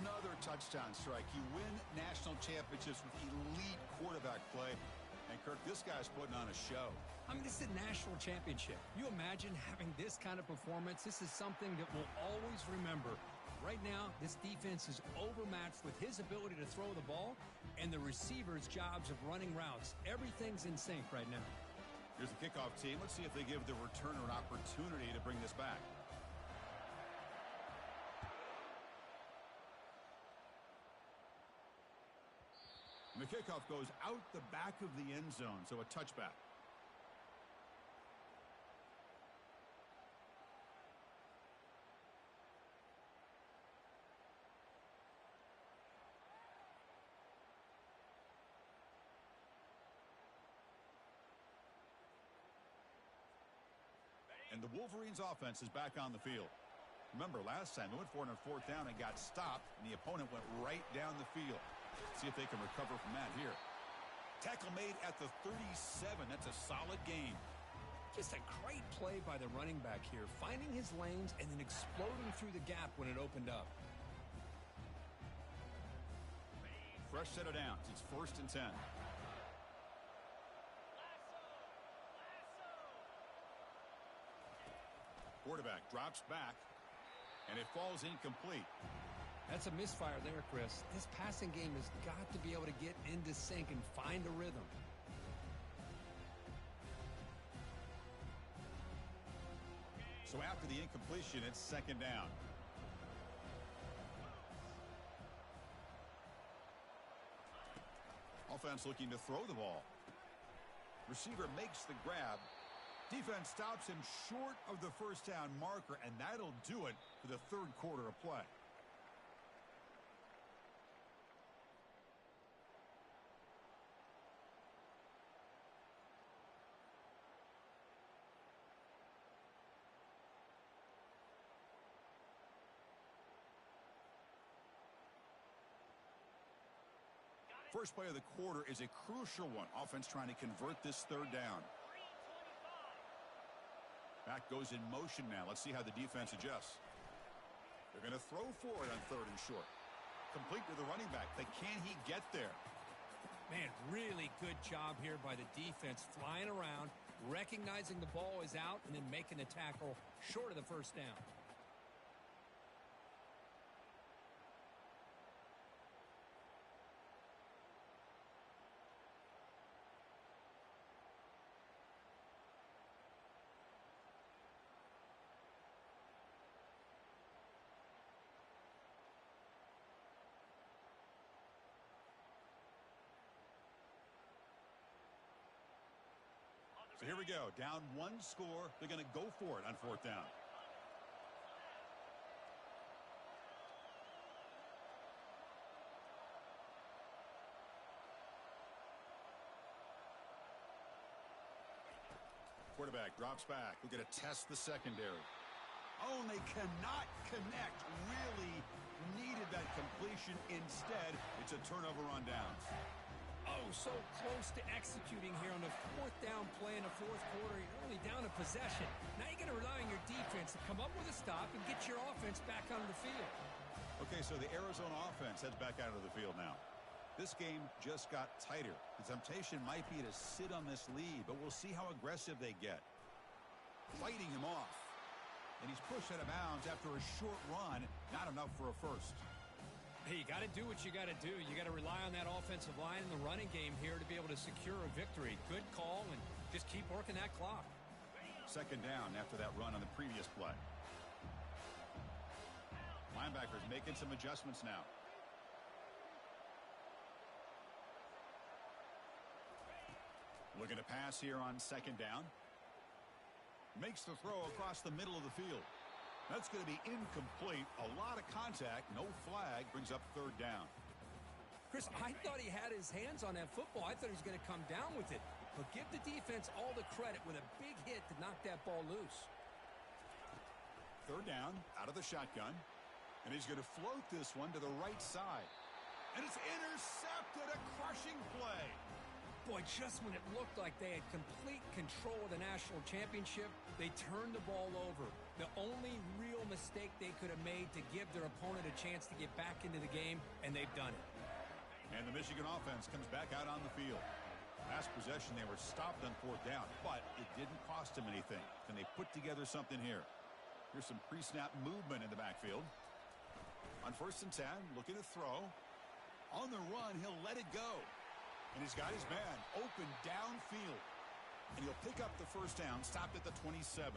Another touchdown strike. You win national championships with elite quarterback play. And, Kirk, this guy's putting on a show. I mean, this is a national championship. You imagine having this kind of performance? This is something that we'll always remember. Right now, this defense is overmatched with his ability to throw the ball and the receivers' jobs of running routes. Everything's in sync right now. Here's the kickoff team. Let's see if they give the returner an opportunity to bring this back. And the kickoff goes out the back of the end zone, so a touchback. And the Wolverines offense is back on the field. Remember, last time they went for it on fourth down and got stopped, and the opponent went right down the field. See if they can recover from that here. Tackle made at the 37. That's a solid gain. Just a great play by the running back here, finding his lanes and then exploding through the gap when it opened up. Fresh set of downs. It's 1st and 10. Quarterback drops back, and it falls incomplete. That's a misfire there, Chris. This passing game has got to be able to get into sync and find a rhythm. So after the incompletion, it's 2nd down. Offense looking to throw the ball. Receiver makes the grab. Defense stops him short of the first down marker, and that'll do it for the third quarter of play. First play of the quarter is a crucial one. Offense trying to convert this third down. Back goes in motion now. Let's see how the defense adjusts. They're going to throw for it on third and short. Complete to the running back. But can he get there? Man, really good job here by the defense, flying around, recognizing the ball is out, and then making the tackle short of the first down. So here we go. Down one score. They're going to go for it on fourth down. Quarterback drops back. We're going to test the secondary. Oh, and they cannot connect. Really needed that completion. Instead, it's a turnover on downs. Oh, so close to executing here on the fourth down play in the fourth quarter. You're only down a possession. Now you got to rely on your defense to come up with a stop and get your offense back onto the field. Okay, so the Arizona offense heads back out of the field now. This game just got tighter. The temptation might be to sit on this lead, but we'll see how aggressive they get. Fighting him off. And he's pushed out of bounds after a short run. Not enough for a first. Hey, you got to do what you got to do. You got to rely on that offensive line in the running game here to be able to secure a victory. Good call, and just keep working that clock. Second down after that run on the previous play. Linebackers making some adjustments now. Looking to pass here on second down. Makes the throw across the middle of the field. That's going to be incomplete. A lot of contact. No flag. Brings up third down. Chris, I thought he had his hands on that football. I thought he was going to come down with it. But give the defense all the credit with a big hit to knock that ball loose. Third down out of the shotgun. And he's going to float this one to the right side. And it's intercepted. A crushing play. Boy, just when it looked like they had complete control of the national championship, they turned the ball over. The only real mistake they could have made to give their opponent a chance to get back into the game, and they've done it. And the Michigan offense comes back out on the field. Last possession, they were stopped on fourth down, but it didn't cost them anything. Can they put together something here? Here's some pre-snap movement in the backfield. On first and 10, looking to throw. On the run, he'll let it go. And he's got his man open downfield. And he'll pick up the first down, stopped at the 27.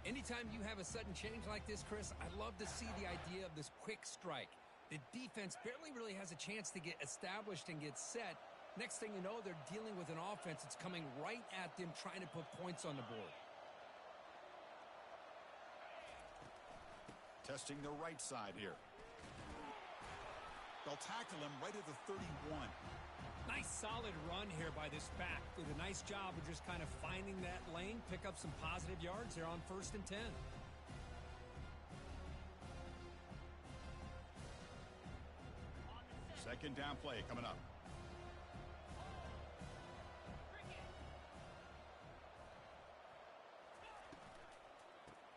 Anytime you have a sudden change like this, Chris, I love to see the idea of this quick strike. The defense barely really has a chance to get established and get set. Next thing you know, they're dealing with an offense that's coming right at them, trying to put points on the board. Testing the right side here. They'll tackle him right at the 31. Nice solid run here by this back. Did a nice job of just kind of finding that lane, pick up some positive yards there on first and 10. Second down play coming up.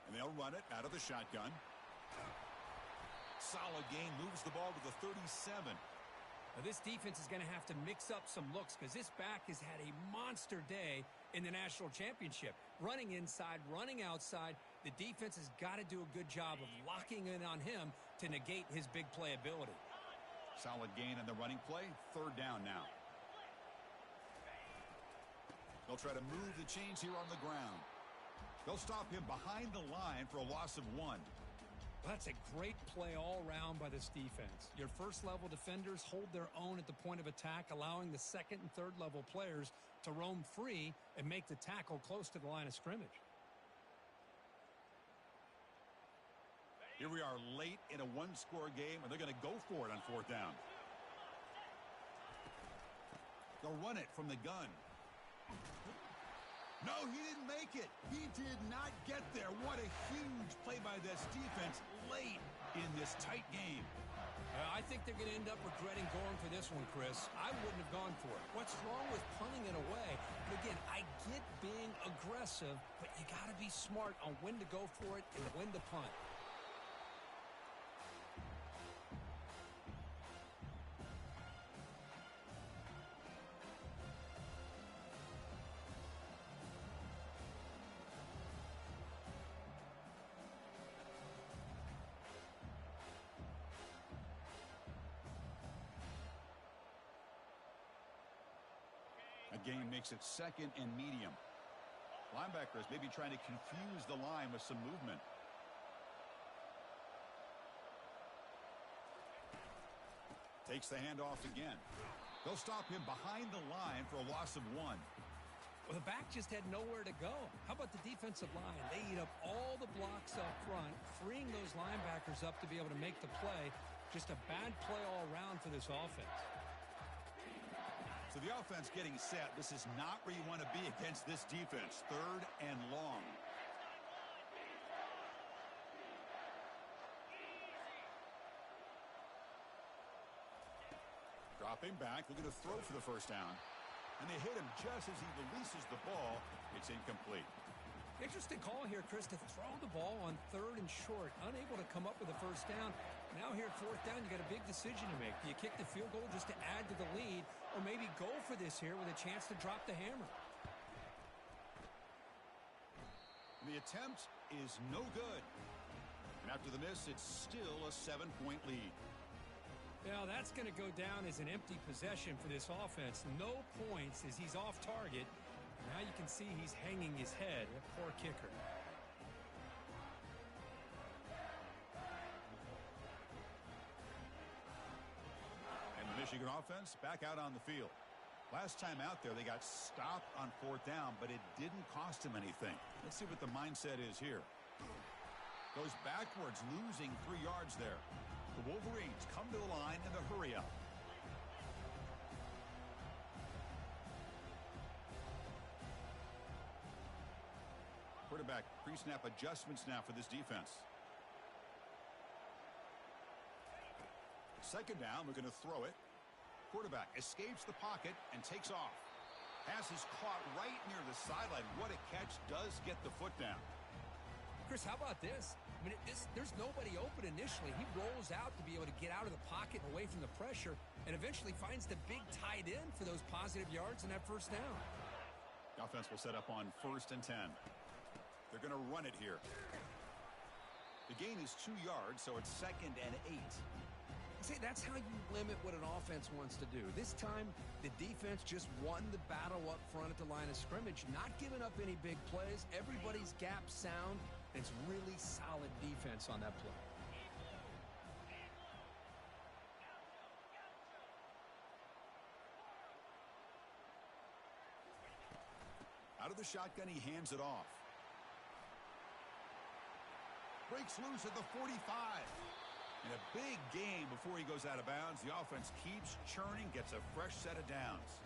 And they'll run it out of the shotgun. Solid gain, moves the ball to the 37. Now this defense is going to have to mix up some looks because this back has had a monster day in the national championship. Running inside, running outside. The defense has got to do a good job of locking in on him to negate his big play ability. Solid gain on the running play. Third down now. They'll try to move the chains here on the ground. They'll stop him behind the line for a loss of 1. That's a great play all around by this defense. Your first-level defenders hold their own at the point of attack, allowing the second- and third-level players to roam free and make the tackle close to the line of scrimmage. Here we are late in a one-score game, and they're going to go for it on fourth down. They'll run it from the gun. No, he didn't make it. He did not get there. What a huge play by this defense late in this tight game. I think they're going to end up regretting going for this one, Chris. I wouldn't have gone for it. What's wrong with punting it away? And again, I get being aggressive, but you got to be smart on when to go for it and when to punt. Game makes it second and medium. Linebackers maybe trying to confuse the line with some movement. Takes the handoff again. They'll stop him behind the line for a loss of 1. Well, the back just had nowhere to go. How about the defensive line? They eat up all the blocks up front, freeing those linebackers up to be able to make the play. Just a bad play all around for this offense. So the offense getting set. This is not where you want to be against this defense. 3rd and long. Dropping back, looking to throw for the first down. And they hit him just as he releases the ball. It's incomplete. Interesting call here, Chris, to throw the ball on 3rd and short. Unable to come up with a first down. Now here at 4th down, you got a big decision to make. Do you kick the field goal just to add to the lead, or maybe go for this here with a chance to drop the hammer? The attempt is no good. And after the miss, it's still a 7-point lead. Well, that's going to go down as an empty possession for this offense. No points as he's off target. Now you can see he's hanging his head. A poor kicker. And the Michigan offense back out on the field. Last time out there, they got stopped on 4th down, but it didn't cost him anything. Let's see what the mindset is here. Goes backwards, losing 3 yards there. The Wolverines come to the line in the hurry up. Quarterback pre-snap adjustments now for this defense. 2nd down, looking to throw it. Quarterback escapes the pocket and takes off. Pass is caught right near the sideline. What a catch. Does get the foot down. Chris, how about this? I mean, there's nobody open initially. He rolls out to be able to get out of the pocket away from the pressure and eventually finds the big tight end for those positive yards in that first down. The offense will set up on 1st and 10. They're going to run it here. The gain is 2 yards, so it's 2nd and 8. See, that's how you limit what an offense wants to do. This time, the defense just won the battle up front at the line of scrimmage, not giving up any big plays. Everybody's gap sound. It's really solid defense on that play. Out of the shotgun, he hands it off. Breaks loose at the 45. And a big game before he goes out of bounds. The offense keeps churning, gets a fresh set of downs.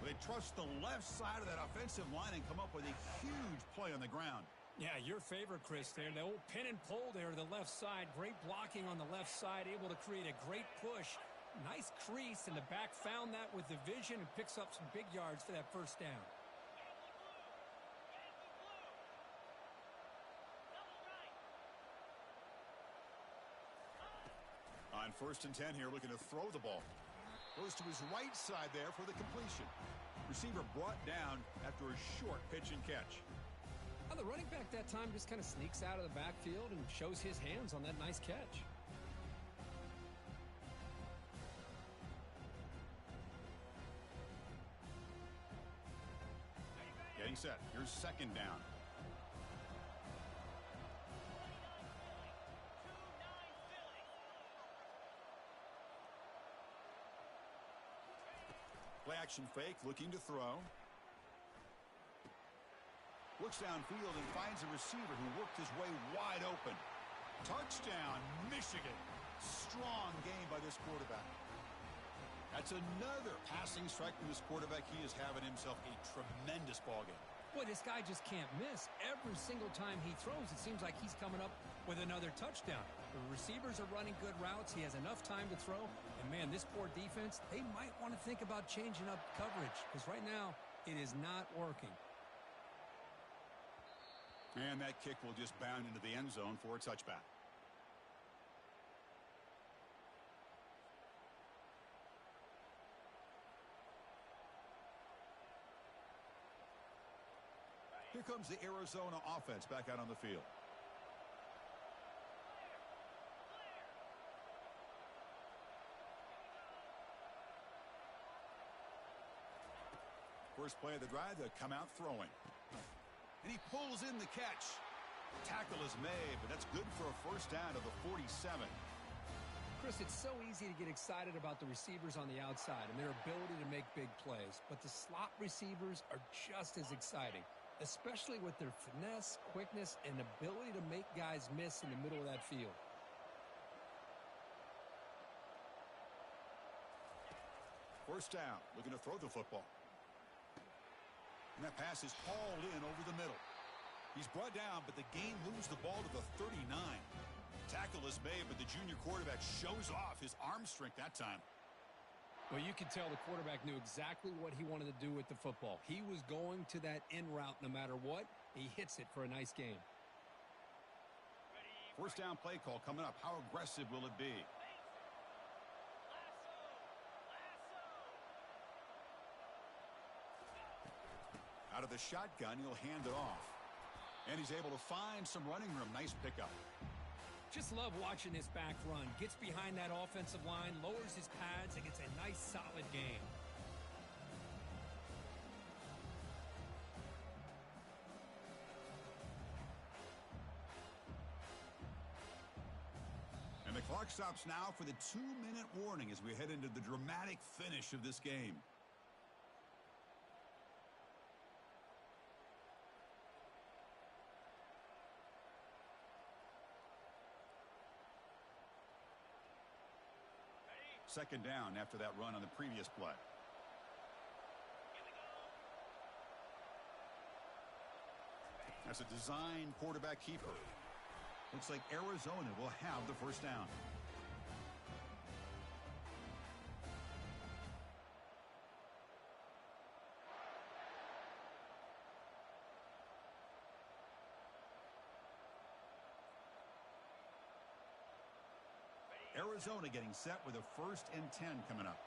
They trust the left side of that offensive line and come up with a huge play on the ground. Yeah, your favorite, Chris, there. The old pin and pull there to the left side. Great blocking on the left side, able to create a great push. Nice crease, and the back found that with the vision and picks up some big yards for that first down. On 1st and 10 here, looking to throw the ball. Goes to his right side there for the completion. Receiver brought down after a short pitch and catch. Well, the running back that time just kind of sneaks out of the backfield and shows his hands on that nice catch. Getting set. Here's 2nd down. Play action fake, looking to throw. Looks downfield and finds a receiver who worked his way wide open. Touchdown, Michigan. Strong game by this quarterback. That's another passing strike from this quarterback. He is having himself a tremendous ball game. Boy, this guy just can't miss. Every single time he throws, it seems like he's coming up with another touchdown. The receivers are running good routes. He has enough time to throw. And, man, this poor defense, they might want to think about changing up coverage because right now it is not working. And that kick will just bound into the end zone for a touchback. Here comes the Arizona offense back out on the field. First play of the drive, they'll come out throwing. And he pulls in the catch. Tackle is made, but that's good for a first down to the 47. Chris, it's so easy to get excited about the receivers on the outside and their ability to make big plays, but the slot receivers are just as exciting, especially with their finesse, quickness, and ability to make guys miss in the middle of that field. First down, looking to throw the football. And that pass is hauled in over the middle. He's brought down, but the gain moves the ball to the 39. Tackle is made, but the junior quarterback shows off his arm strength that time. Well, you could tell the quarterback knew exactly what he wanted to do with the football. He was going to that in route no matter what. He hits it for a nice gain. First down play call coming up. How aggressive will it be? Out of the shotgun, he'll hand it off. And he's able to find some running room. Nice pickup. Just love watching this back run. Gets behind that offensive line, lowers his pads, and gets a nice solid gain. And the clock stops now for the 2-minute warning as we head into the dramatic finish of this game. Second down after that run on the previous play. That's a design quarterback keeper. Looks like Arizona will have the first down. Arizona getting set with a 1st and 10 coming up.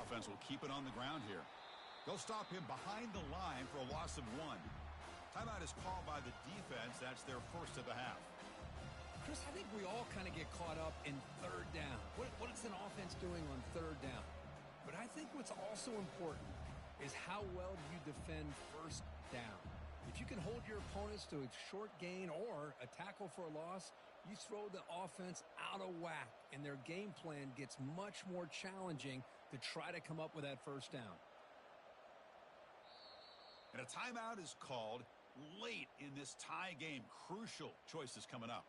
Offense will keep it on the ground here. They'll stop him behind the line for a loss of 1. Timeout is called by the defense. That's their first of the half. Chris, I think we all kind of get caught up in third down. What is an offense doing on third down? But I think what's also important is how well do you defend first down. If you can hold your opponents to a short gain or a tackle for a loss, you throw the offense out of whack, and their game plan gets much more challenging to try to come up with that first down. And a timeout is called late in this tie game. Crucial choices coming up.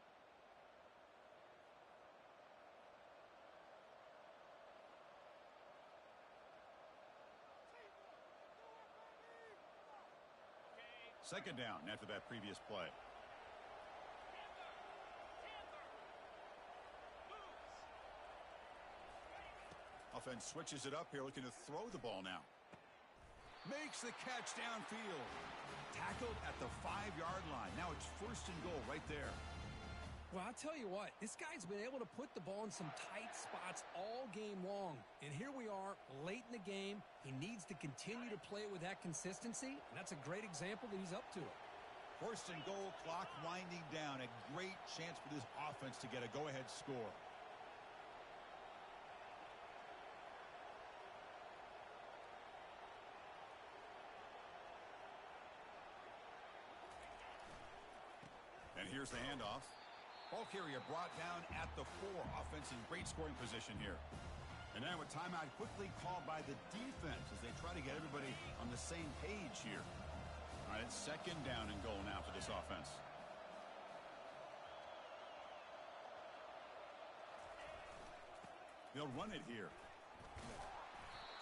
Second down after that previous play. Offense switches it up here, looking to throw the ball now. Makes the catch downfield. Tackled at the 5-yard line. Now it's 1st and goal right there. Well, I'll tell you what, this guy's been able to put the ball in some tight spots all game long. And here we are, late in the game. He needs to continue to play with that consistency, and that's a great example that he's up to it. 1st and goal, clock winding down. A great chance for this offense to get a go-ahead score. And here's the handoff. Ball carrier brought down at the 4. Offense in great scoring position here. And now a timeout quickly called by the defense as they try to get everybody on the same page here. All right, it's second down and goal now for this offense. They'll run it here.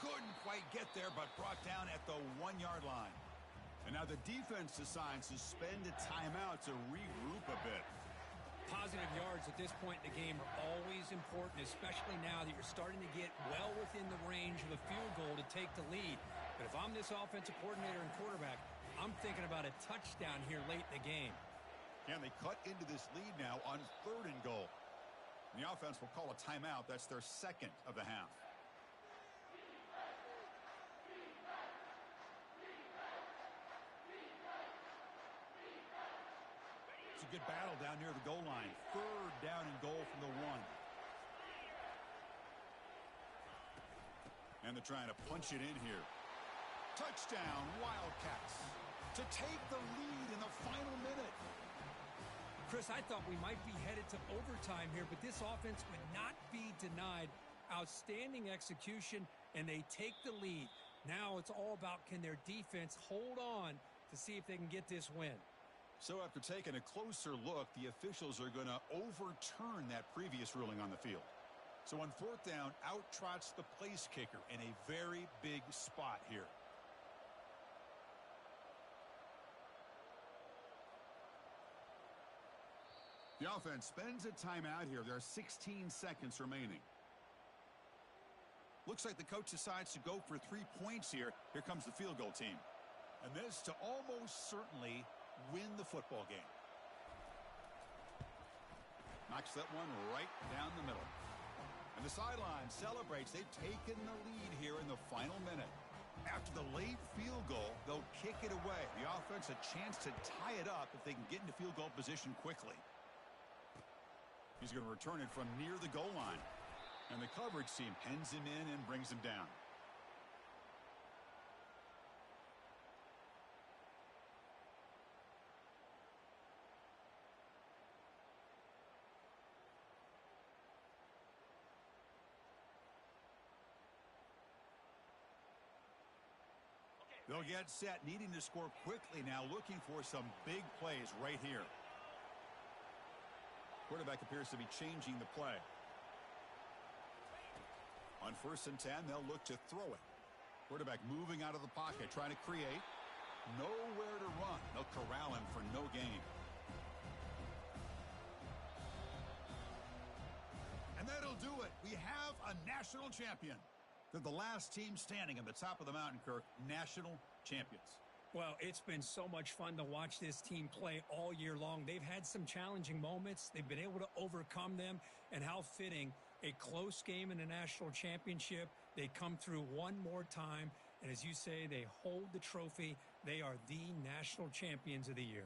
Couldn't quite get there, but brought down at the 1-yard line. And now the defense decides to spend a timeout to regroup a bit. Positive yards at this point in the game are always important, especially now that you're starting to get well within the range of a field goal to take the lead. But if I'm this offensive coordinator and quarterback, I'm thinking about a touchdown here late in the game. And they cut into this lead now on 3rd and goal. And the offense will call a timeout. That's their second of the half. It's a good battle down near the goal line. 3rd down and goal from the 1. And they're trying to punch it in here. Touchdown, Wildcats, to take the lead in the final minute. Chris, I thought we might be headed to overtime here, but this offense would not be denied. Outstanding execution, and they take the lead. Now it's all about, can their defense hold on to see if they can get this win. So after taking a closer look, the officials are going to overturn that previous ruling on the field. So on 4th down, out trots the place kicker in a very big spot here. The offense spends a timeout here. There are 16 seconds remaining. Looks like the coach decides to go for 3 points here. Here comes the field goal team. And this to almost certainly win the football game. Knocks that one right down the middle. And the sideline celebrates. They've taken the lead here in the final minute. After the late field goal, they'll kick it away. The offense a chance to tie it up if they can get into field goal position quickly. He's going to return it from near the goal line. And the coverage team pens him in and brings him down. They'll get set, needing to score quickly now, looking for some big plays right here. Quarterback appears to be changing the play. On 1st and 10, they'll look to throw it. Quarterback moving out of the pocket, trying to create. Nowhere to run. They'll corral him for no gain. And that'll do it. We have a national champion. They're the last team standing at the top of the mountain, Kirk. National champions. Well, it's been so much fun to watch this team play all year long. They've had some challenging moments. They've been able to overcome them. And how fitting, a close game in a national championship. They come through one more time. And as you say, they hold the trophy. They are the national champions of the year.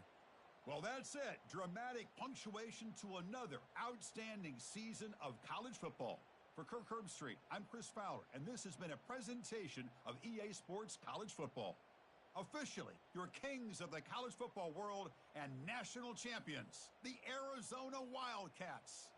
Well, that's it. Dramatic punctuation to another outstanding season of college football. For Kirk Herbstreit, I'm Chris Fowler, and this has been a presentation of EA Sports College Football. Officially, your kings of the college football world and national champions, the Arizona Wildcats.